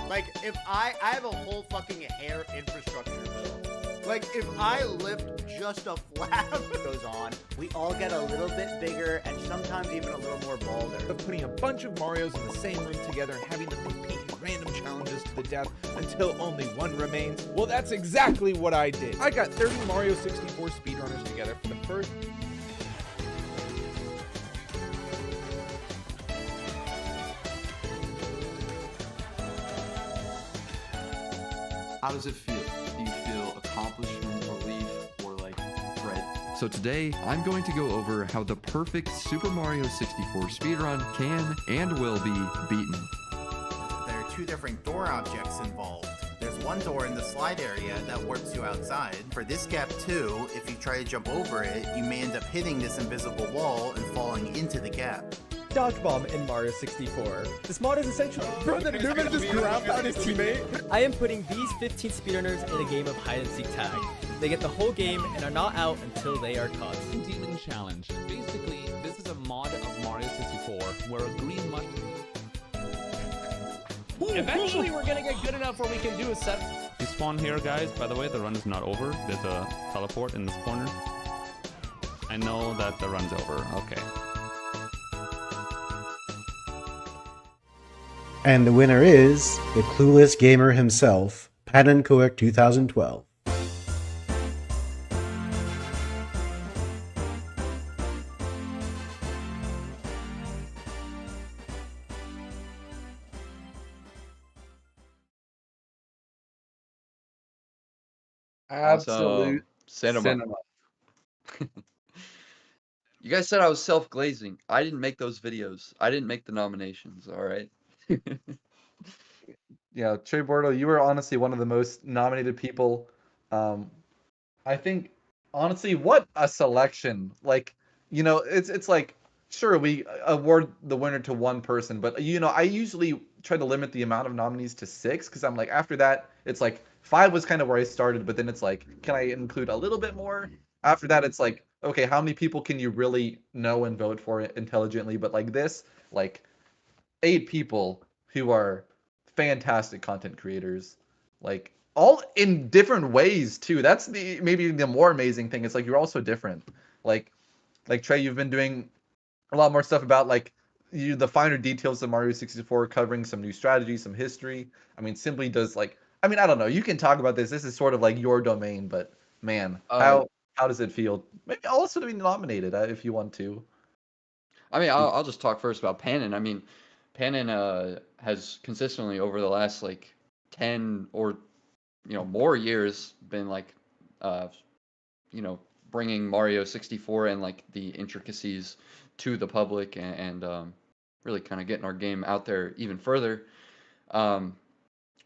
Like, if I have a whole fucking air infrastructure bill. Like, if I lift just a flap goes on, we all get a little bit bigger and sometimes even a little more balder. Of putting a bunch of Marios in the same room together and having them compete in random challenges to the death until only one remains. Well, that's exactly what I did. I got 30 Mario 64 speedrunners together for the first... How does it feel? Do you feel accomplishment, relief, or like dread? So today, I'm going to go over how the perfect Super Mario 64 speedrun can and will be beaten. There are two different door objects involved. There's one door in the slide area that warps you outside. For this gap too, if you try to jump over it, you may end up hitting this invisible wall and falling into the gap. Dodge Bomb in Mario 64. This mod is essentially... Bro, the Newman just ground out his teammate. I am putting these 15 speedrunners in a game of hide and seek tag. They get the whole game and are not out until they are caught. Demon Challenge. Basically, this is a mod of Mario 64 where a green mushroom... Eventually, we're gonna get good enough where we can do a set. You spawn here, guys. By the way, the run is not over. There's a teleport in this corner. I know that the run's over. Okay. And the winner is the clueless gamer himself, Padankoic 2012. Absolute cinema. You guys said I was self-glazing. I didn't make those videos. I didn't make the nominations, all right? Yeah, Trey Bordo, you were honestly one of the most nominated people. I think, honestly, what a selection. Like, it's like, sure, we award the winner to one person, but, I usually try to limit the amount of nominees to 6, because I'm like, after that, it's like, 5 was kind of where I started, but then it's like, can I include a little bit more? After that, it's like, okay, how many people can you really know and vote for intelligently? But like this, like 8 people who are fantastic content creators, like all in different ways too. That's maybe the more amazing thing. It's like you're all so different. Like Trey, you've been doing a lot more stuff about like the finer details of Mario 64, covering some new strategies, some history. I mean, Simply does like, I mean, I don't know. You can talk about this. This is sort of like your domain, but man, how does it feel? Maybe also to be nominated if you want to. I mean, I'll just talk first about Panon. I mean, Panon has consistently over the last like 10 or more years been like bringing Mario 64 and like the intricacies to the public and really kind of getting our game out there even further.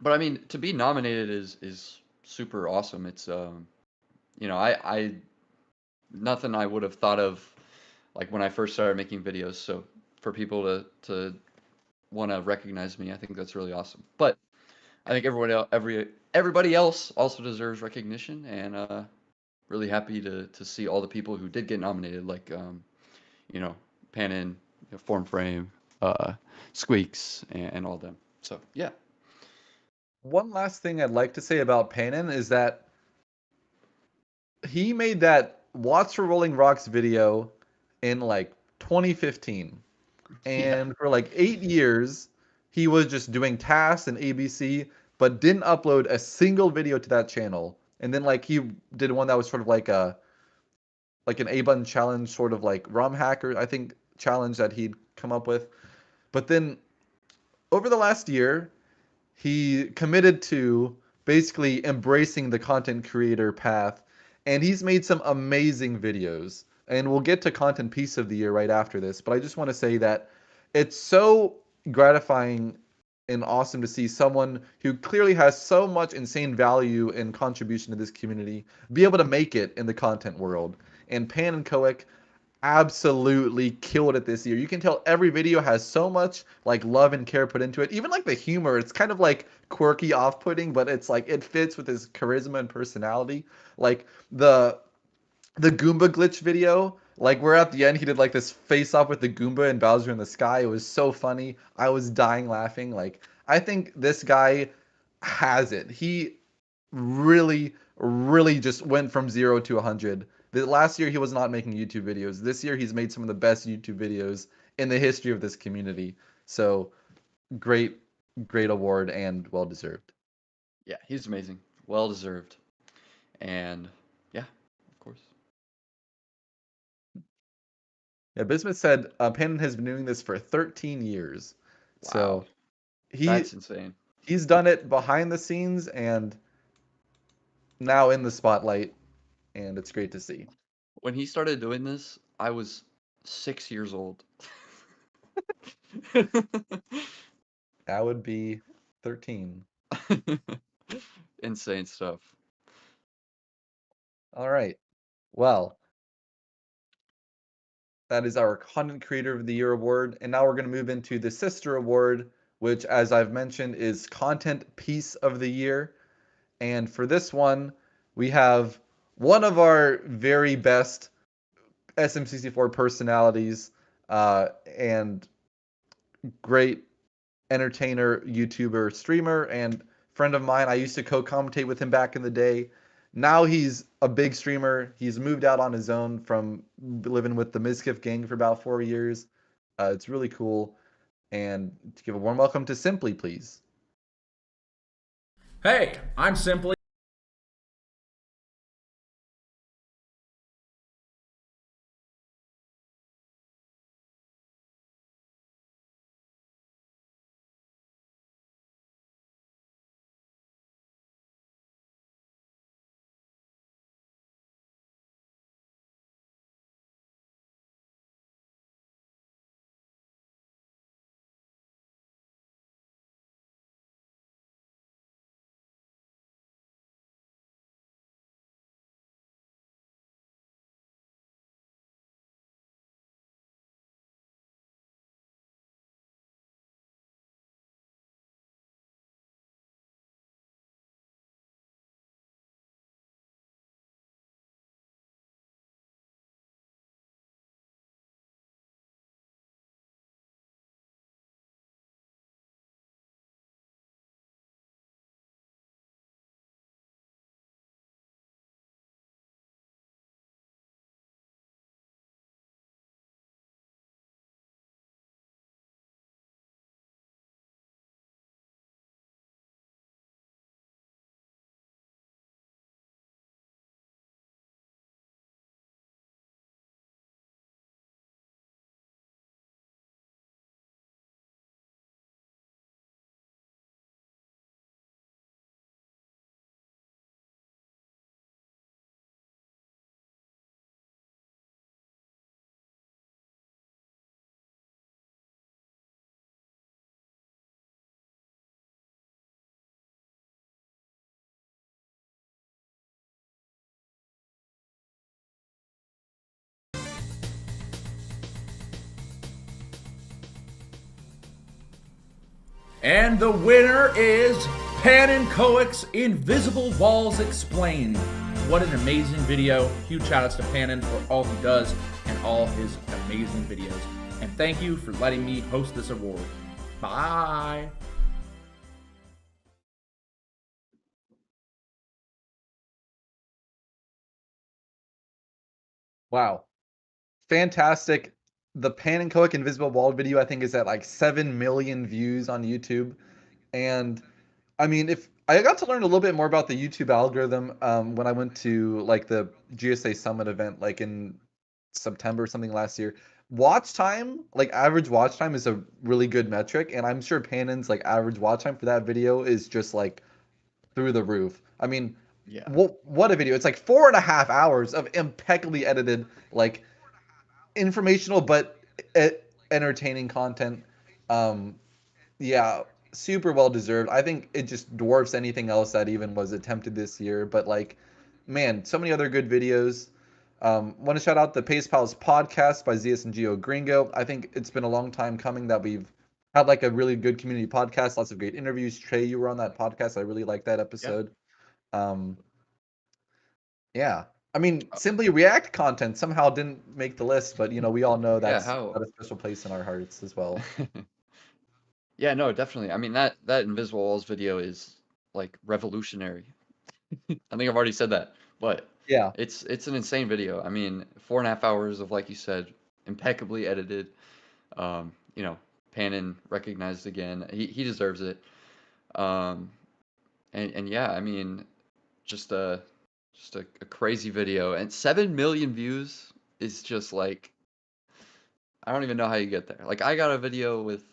But I mean, to be nominated is super awesome. It's I nothing I would have thought of like when I first started making videos. So for people to want to recognize me. I think that's really awesome. But I think everybody else also deserves recognition, and really happy to see all the people who did get nominated, like you know, Panin, Form Frame, Squeaks, and all them. So yeah. One last thing I'd like to say about Panin is that he made that Watts for Rolling Rocks video in like 2015. And for like 8 years, he was just doing tasks and ABC, but didn't upload a single video to that channel. And then like he did one that was sort of like an A button challenge, sort of like ROM hacker, I think, challenge that he'd come up with. But then over the last year, he committed to basically embracing the content creator path, and he's made some amazing videos. And we'll get to content piece of the year right after this, but I just want to say that it's so gratifying and awesome to see someone who clearly has so much insane value and contribution to this community be able to make it in the content world. And Pan and Koic absolutely killed it this year. You can tell every video has so much like love and care put into it. Even like the humor, it's kind of like quirky, off-putting, but it's like it fits with his charisma and personality. Like the Goomba glitch video, like where at the end he did like this face off with the Goomba and Bowser in the sky. It was so funny. I was dying laughing. Like I think this guy has it. He really, really just went from 0 to 100. The last year he was not making YouTube videos. This year he's made some of the best YouTube videos in the history of this community. So great, great award and well deserved. Yeah, he's amazing. Well deserved. And yeah, of course. Yeah, Bismuth said Panon has been doing this for 13 years. So That's insane. he's done it behind the scenes and now in the spotlight, and it's great to see. When he started doing this, I was 6 years old. That would be 13. Insane stuff. All right. Well, that is our Content Creator of the Year award. And now we're going to move into the sister award, which, as I've mentioned, is Content Piece of the Year. And for this one, we have one of our very best SM64 personalities and great entertainer, YouTuber, streamer, and friend of mine. I used to co-commentate with him back in the day. Now he's a big streamer. He's moved out on his own from living with the Mizkif gang for about 4 years. It's really cool. And to give a warm welcome to Simply, please. Hey, I'm Simply. And the winner is Pan and Coic's Invisible Walls Explained. What an amazing video. Huge shout outs to Panon for all he does and all his amazing videos. And thank you for letting me host this award. Bye. Wow. Fantastic. The Pan and Coic Invisible Wall video, I think, is at like 7 million views on YouTube. And I mean, if I got to learn a little bit more about the YouTube algorithm when I went to like the GSA Summit event, like in September or something last year. Watch time, like average watch time, is a really good metric, and I'm sure Panon's like average watch time for that video is just like through the roof. I mean, Yeah. what a video! It's like 4.5 hours of impeccably edited, like informational but entertaining content. Yeah, super well deserved. I think it just dwarfs anything else that even was attempted this year. But like, man, so many other good videos. Want to shout out the Pace Pals podcast by ZS and Geo Gringo. I think it's been a long time coming that we've had like a really good community podcast. Lots of great interviews. Trey, you were on that podcast. I really liked that episode. Yeah. I mean, simply React content somehow didn't make the list, but you know, we all know that's got a special place in our hearts as well. Yeah, no, definitely. I mean, that Invisible Walls video is like revolutionary. I think I've already said that, but yeah, it's an insane video. I mean, 4.5 hours of, like you said, impeccably edited. You know, Panon recognized again. He deserves it. And yeah, I mean, just a crazy video, and 7 million views is just like, I don't even know how you get there. Like, I got a video with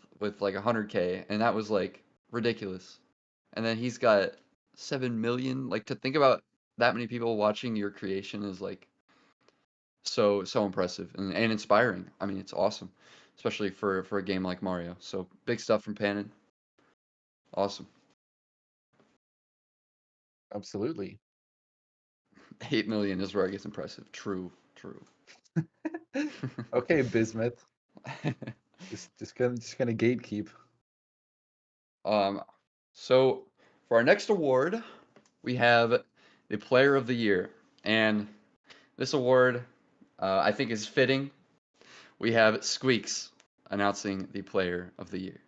like 100K, and that was like ridiculous. And then he's got 7 million. Like, to think about that many people watching your creation is like so impressive and inspiring. I mean, it's awesome, especially for a game like Mario. So big stuff from Panon. Awesome. Absolutely. 8 million is where it gets impressive. True. Okay, Bismuth. just gonna gatekeep. So for our next award, we have the Player of the Year, and this award, I think, is fitting. We have Squeaks announcing the Player of the Year.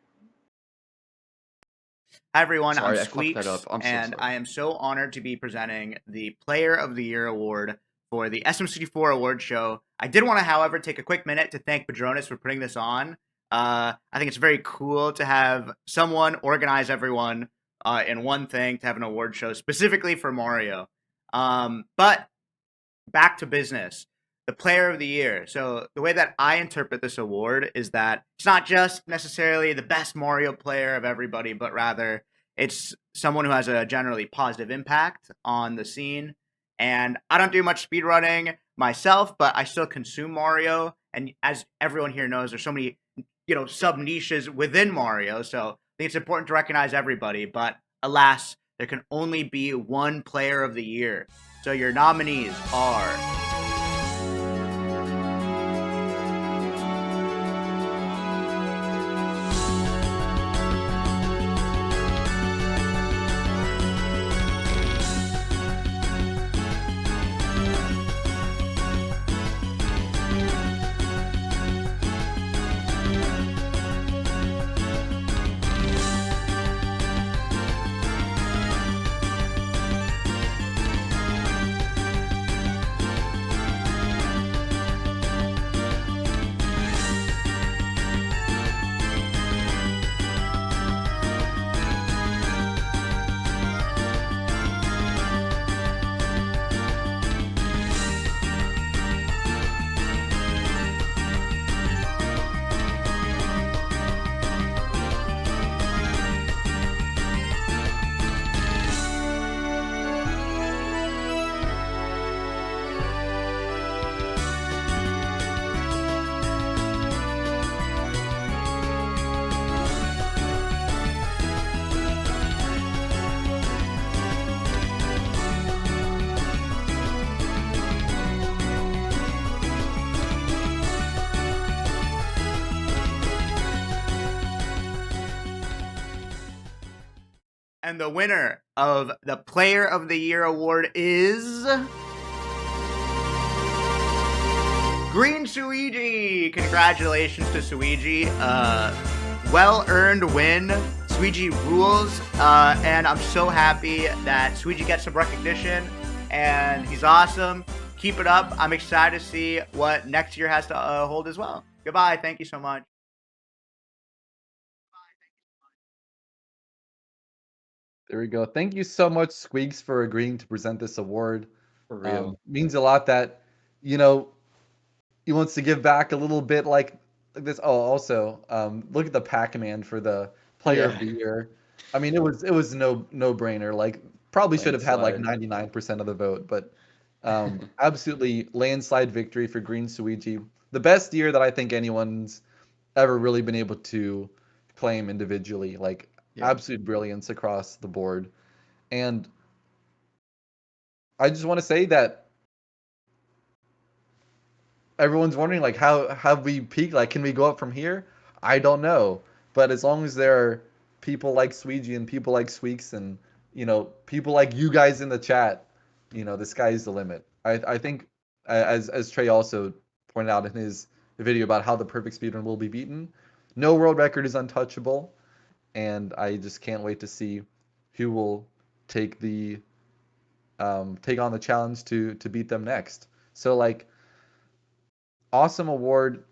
Hi everyone, Sorry, I'm I fucked Squeaks, that up. I'm so and sorry. I am so honored to be presenting the Player of the Year award for the SM64 award show. I did want to, however, take a quick minute to thank Padronis for putting this on. I think it's very cool to have someone organize everyone in one thing, to have an award show specifically for Mario. But back to business. The Player of the Year. So the way that I interpret this award is that it's not just necessarily the best Mario player of everybody, but rather it's someone who has a generally positive impact on the scene. And I don't do much speedrunning myself, but I still consume Mario. And as everyone here knows, there's so many, sub niches within Mario. So I think it's important to recognize everybody. But alas, there can only be one Player of the Year. So your nominees are... And the winner of the Player of the Year award is Green Suiji. Congratulations to Suiji. Well-earned win. Suiji rules. And I'm so happy that Suiji gets some recognition. And he's awesome. Keep it up. I'm excited to see what next year has to hold as well. Goodbye. Thank you so much. There we go. Thank you so much, Squeaks, for agreeing to present this award. For real. Means a lot that, you know, he wants to give back a little bit like this. Oh, also, look at the Pac-Man for the Player of the Year. I mean, it was no brainer. Like, probably should have had like 99% of the vote, but absolutely landslide victory for Green Suiji. The best year that I think anyone's ever really been able to claim individually. Like, absolute brilliance across the board. And I just want to say that everyone's wondering, like, how have we peaked? Like, can we go up from here? I don't know. But as long as there are people like Sweegie and people like Squeaks and, you know, people like you guys in the chat, you know, the sky's the limit. I think, as Trey also pointed out in his video about how the perfect speedrun will be beaten, no world record is untouchable. And I just can't wait to see who will take on the challenge to beat them next. So, like, awesome award.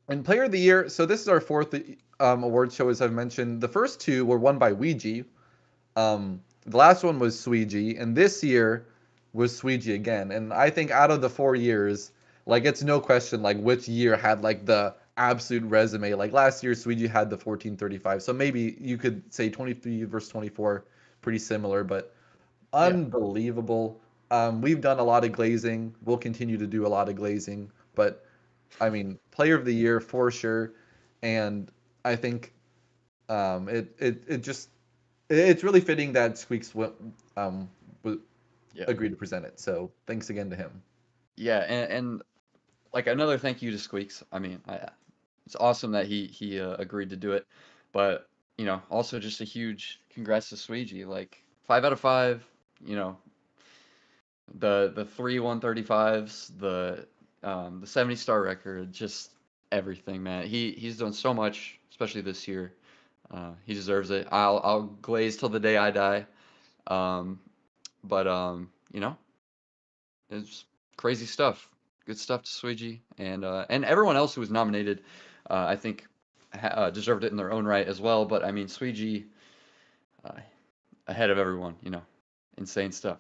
And Player of the Year, so this is our fourth award show, as I've mentioned. The first two were won by Ouija. The last one was Sweegie, and this year was Sweegie again. And I think out of the 4 years, like, it's no question, like, which year had, like, the absolute resume. Like, last year, Sweegie had the 1435. So maybe you could say 23 versus 24, pretty similar, but unbelievable. We've done a lot of glazing. We'll continue to do a lot of glazing, but I mean, Player of the Year for sure. And I think it's really fitting that Squeaks agreed to present it. So thanks again to him. Yeah, and like another thank you to Squeaks. I mean, it's awesome that he agreed to do it, but you know, also just a huge congrats to Sweegie. Like 5 out of 5. You know, the 3 135s, the 70-star record, just everything, man. He's done so much, especially this year. He deserves it. I'll glaze till the day I die. But you know, it's crazy stuff. Good stuff to Sweegie and everyone else who was nominated. I think deserved it in their own right as well. But I mean, Sweegie ahead of everyone. You know, insane stuff.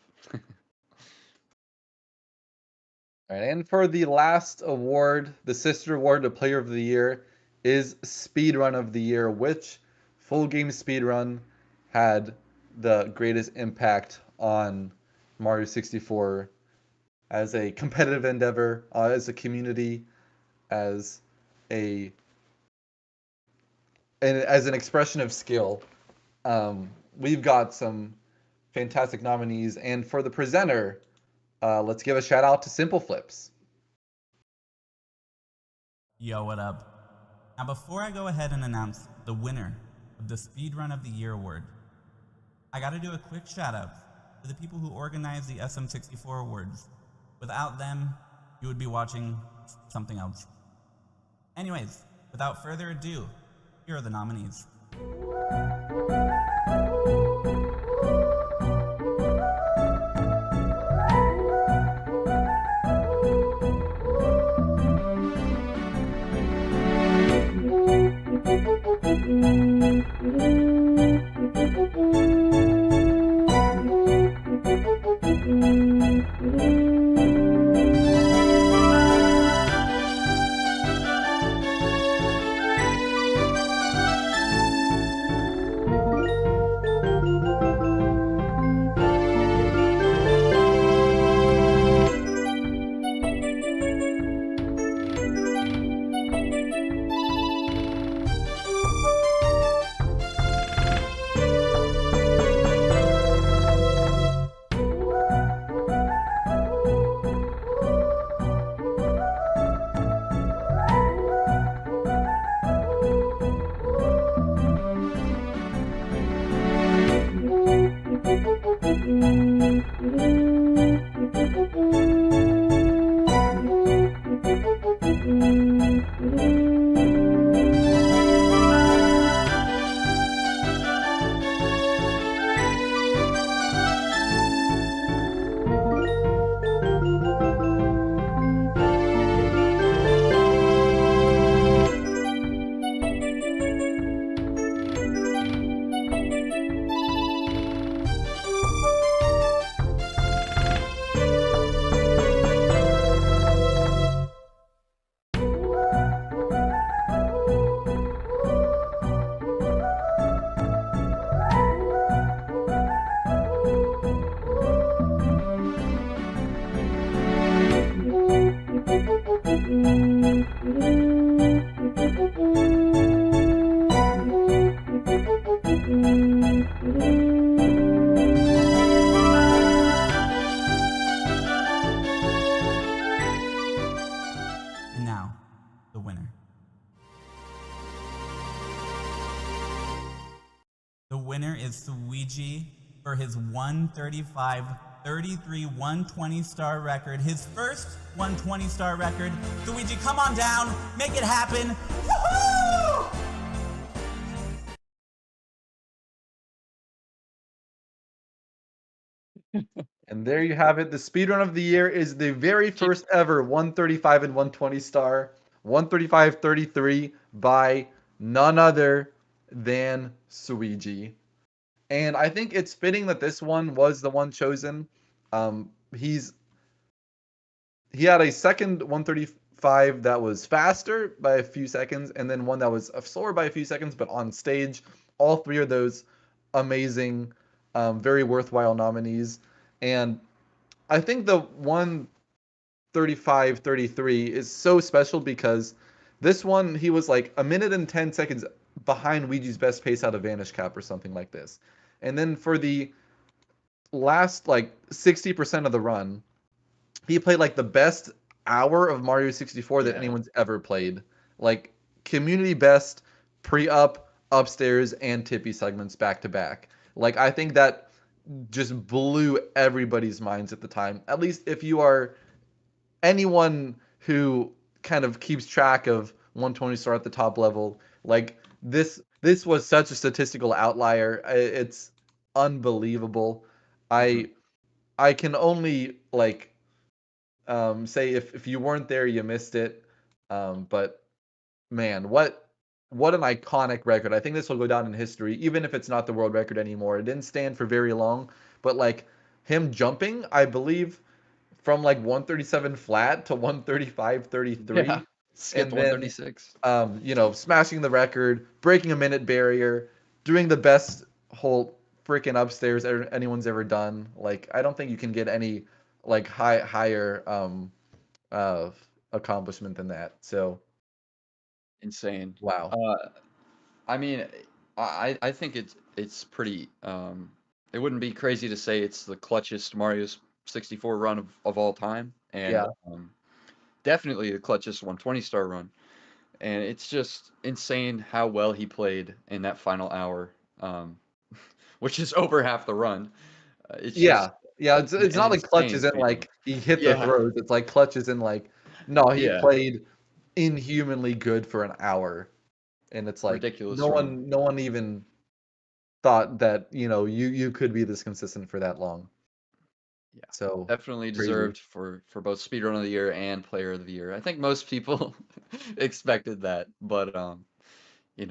All right, and for the last award, the sister award to Player of the Year is Speedrun of the Year. Which full game speedrun had the greatest impact on Mario 64 as a competitive endeavor, as a community, as an expression of skill? We've got some fantastic nominees, and for the presenter, let's give a shout out to Simple Flips. Yo, what up? Now, before I go ahead and announce the winner of the Speedrun of the Year award, I gotta do a quick shout out to the people who organized the SM64 awards. Without them, you would be watching something else. Anyways, without further ado, here are the nominees. And now, the winner. The winner is Suiji for his 135, 33, 120 star record. His first 120 star record. Suiji, come on down, make it happen. Woohoo! And there you have it. The speedrun of the year is the very first ever 135 and 120 star, 135-33 by none other than Suiji. And I think it's fitting that this one was the one chosen. Um, he's he had a second 135 that was faster by a few seconds, and then one that was slower by a few seconds, but on stage. All three of those amazing, very worthwhile nominees. And I think the 135-33 is so special because this one, he was like a minute and 10 seconds behind Ouija's best pace out of Vanish Cap or something like this. And then for the last like 60% of the run, he played like the best hour of Mario 64 that anyone's ever played. Like community best pre-up, upstairs, and tippy segments back to back. Like I think that just blew everybody's minds at the time. At least if you are anyone who kind of keeps track of 120 star at the top level, like this was such a statistical outlier. It's unbelievable. I can only like say if you weren't there, you missed it. But man, what an iconic record. I think this will go down in history, even if it's not the world record anymore. It didn't stand for very long, but like him jumping, I believe, from like 137 flat to 135-33. Yeah. Skipped And then 136. smashing the record, breaking a minute barrier, doing the best whole freaking upstairs anyone's ever done. Like I don't think you can get any like higher accomplishment than that. So Insane. wow. I mean, I think it's pretty. It wouldn't be crazy to say it's the clutchest Mario 64 run of all time, and Yeah. definitely the clutchest 120 star run. And it's just insane how well he played in that final hour, which is over half the run. It's Yeah. just Yeah, it's an not like Clutch insane isn't speedrun. like he hit the Yeah, throws. It's like Clutch isn't like no, he yeah, played inhumanly good for an hour. And it's like ridiculous run. no one even thought that, you could be this consistent for that long. Yeah, So definitely crazy. deserved for both speedrun of the year and player of the year. I think most people expected that, but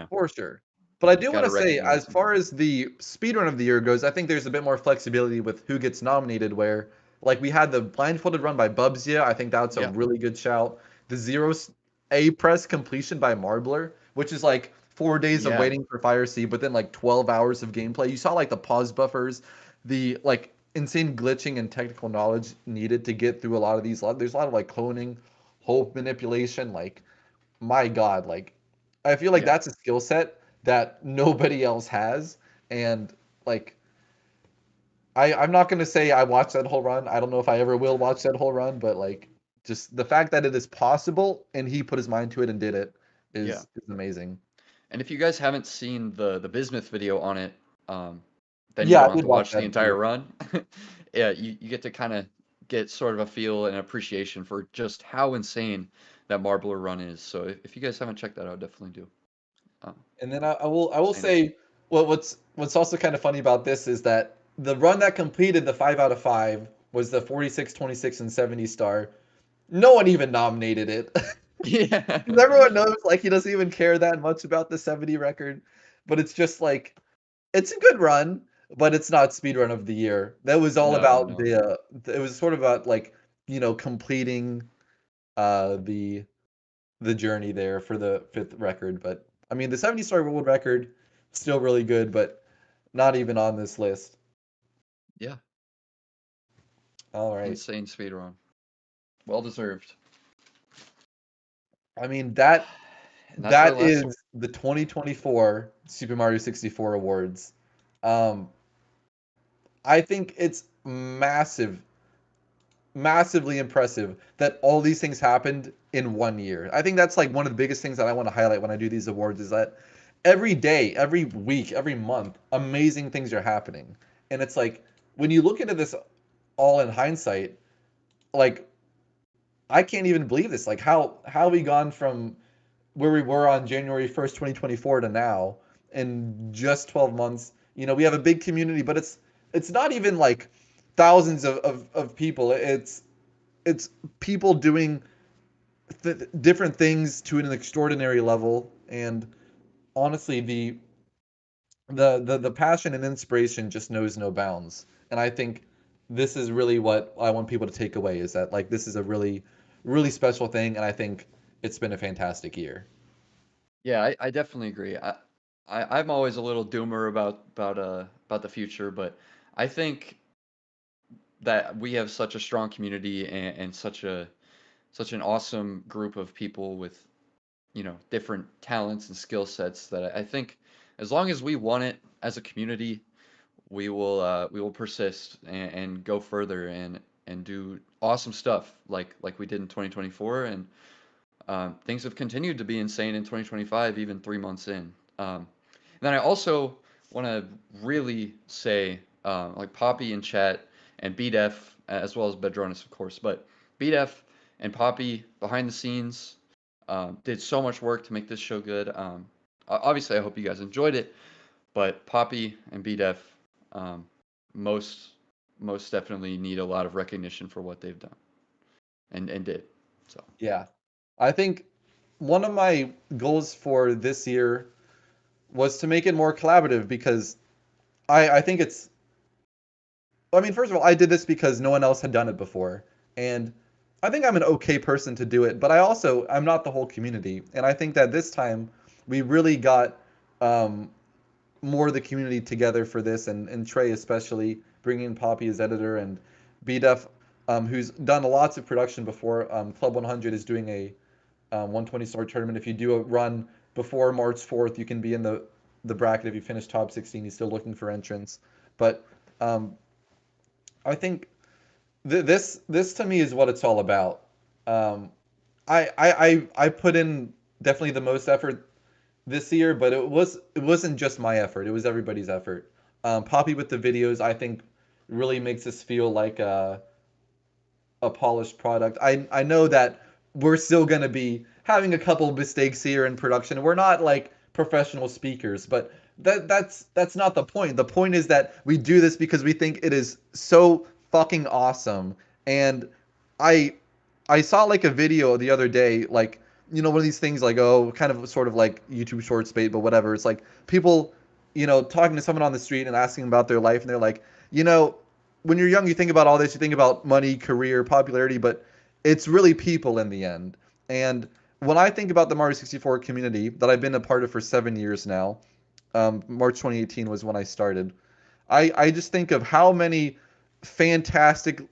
For sure. But I do want gotta to say, recognize as him. far as the speedrun of the year goes, I think there's a bit more flexibility with who gets nominated. Where, like, we had the blindfolded run by Bubsia. I think that's a Yeah, really good shout. The A press completion by Marbler, which is like 4 days of yeah, waiting for Fire Sea, but then like 12 hours of gameplay. You saw like the pause buffers, the like insane glitching and technical knowledge needed to get through a lot of these. There's a lot of like cloning, hope manipulation. Like, my God, like I feel like yeah. that's a skill set that nobody else has. And like I'm not gonna say I watched that whole run. I don't know if I ever will watch that whole run, but like just the fact that it is possible and he put his mind to it and did it Yeah. is amazing. And if you guys haven't seen the bismuth video on it, um, then you Yeah, don't I have did to watch watch the that entire too. run. Yeah, you get to kind of get sort of a feel and appreciation for just how insane that Marbler run is. So if you guys haven't checked that out, definitely do. Um, And then I will insane run. say, well, what's also kind of funny about this is that the run that completed the 5 out of 5 was the 46, 26, and 70 star. No one even nominated it. Yeah. 'Cause everyone knows like he doesn't even care that much about the 70 record, but it's just like it's a good run, but it's not speedrun of the year. That was all No, about no. it was sort of about like, completing the journey there for the fifth record. But I mean, the 70 star world record still really good, but not even on this list. Yeah. All right. Insane speedrun. Well deserved. I mean that And that's our that last is the 2024 Super Mario 64 awards. I think it's massively impressive that all these things happened in 1 year. I think that's like one of the biggest things that I want to highlight when I do these awards is that every day, every week, every month, amazing things are happening. And it's like when you look into this all in hindsight, like I can't even believe this. Like how we gone from where we were on January 1st, 2024 to now in just 12 months. We have a big community, but it's not even like thousands of people. It's people doing different things to an extraordinary level, and honestly the passion and inspiration just knows no bounds. And I think this is really what I want people to take away is that like this is a really special thing, and I think it's been a fantastic year. Yeah, I definitely agree. I'm always a little doomer about the future, but I think that we have such a strong community and such an awesome group of people with, different talents and skill sets that I think as long as we want it as a community, we will persist and go further and do awesome stuff like we did in 2024, and things have continued to be insane in 2025, even 3 months in. And then I also want to really say, like Poppy in chat and BDef, as well as Bedronis, of course, but BDef and Poppy behind the scenes did so much work to make this show good. Obviously, I hope you guys enjoyed it, but Poppy and BDef um, most most definitely need a lot of recognition for what they've done and did. So Yeah. I think one of my goals for this year was to make it more collaborative because I think it's I mean, first of all, I did this because no one else had done it before. And I think I'm an okay person to do it, but I'm not the whole community. And I think that this time we really got um, more of the community together for this, and Trey especially, bringing in Poppy as editor, and BDef, who's done lots of production before. Club 100 is doing a 120 star tournament. If you do a run before March 4th, you can be in the bracket. If you finish top 16, he's still looking for entrance. But um, I think this to me is what it's all about. Um, I put in definitely the most effort this year, but it wasn't just my effort. It was everybody's effort. Poppy with the videos, I think, really makes us feel like a polished product. I know that we're still going to be having a couple mistakes here in production. We're not like professional speakers, but that's not the point. The point is that we do this because we think it is so fucking awesome. And I I saw like a video the other day, like one of these things like kind of sort of like YouTube Shorts bait, but whatever. It's like people, talking to someone on the street and asking about their life, and they're like, when you're young, you think about all this, you think about money, career, popularity, but it's really people in the end. And when I think about the Mario 64 community that I've been a part of for 7 years now, March 2018 was when I started. I just think of how many fantastic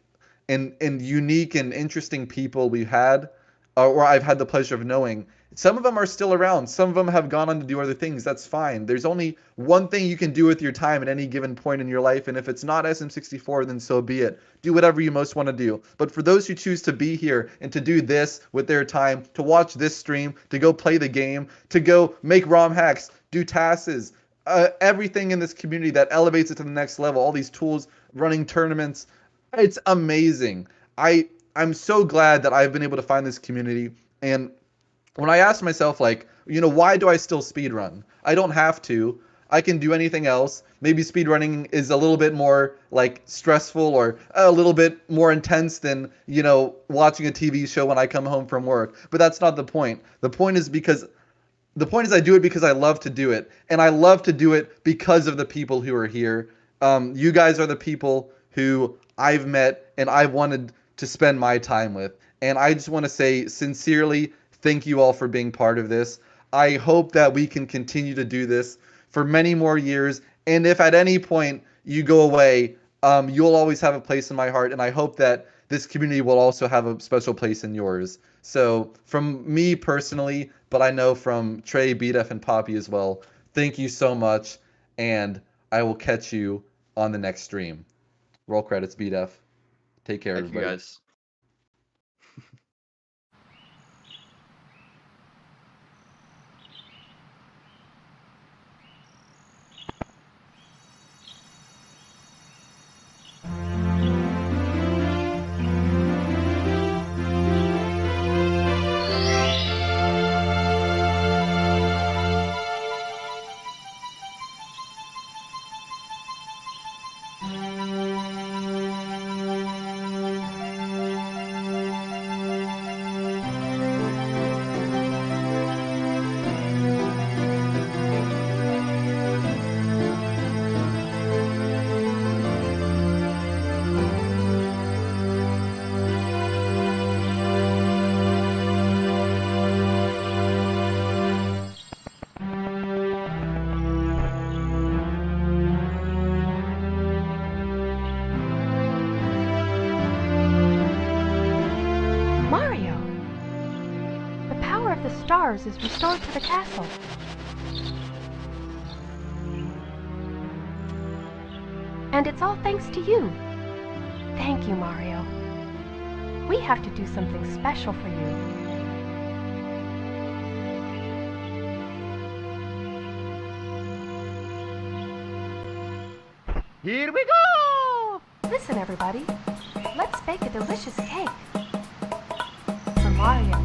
and unique and interesting people we've had, or I've had the pleasure of knowing. Some of them are still around. Some of them have gone on to do other things. That's fine. There's only one thing you can do with your time at any given point in your life, and if it's not SM64, then so be it. Do whatever you most want to do. But for those who choose to be here and to do this with their time, to watch this stream, to go play the game, to go make ROM hacks, do tasks, everything in this community that elevates it to the next level. All these tools, running tournaments, it's amazing. I'm so glad that I've been able to find this community. And when I asked myself, like, why do I still speedrun? I don't have to. I can do anything else. Maybe speedrunning is a little bit more like stressful or a little bit more intense than, watching a TV show when I come home from work. But that's not the point. The point is I do it because I love to do it. And I love to do it because of the people who are here. You guys are the people who I've met and I've wanted to spend my time with. And I just want to say sincerely, thank you all for being part of this. I hope that we can continue to do this for many more years. And if at any point you go away, you'll always have a place in my heart. And I hope that this community will also have a special place in yours. So from me personally, but I know from Trey, BDF, and Poppy as well, thank you so much. And I will catch you on the next stream. Roll credits, BDF. Take care, Thank everybody. you guys. Mario! The power of the stars is restored to the castle. And it's all thanks to you. Thank you, Mario. We have to do something special for you. Here we go! Listen, everybody. Let's bake a delicious cake. For Mario.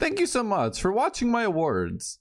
Thank you so much for watching my awards.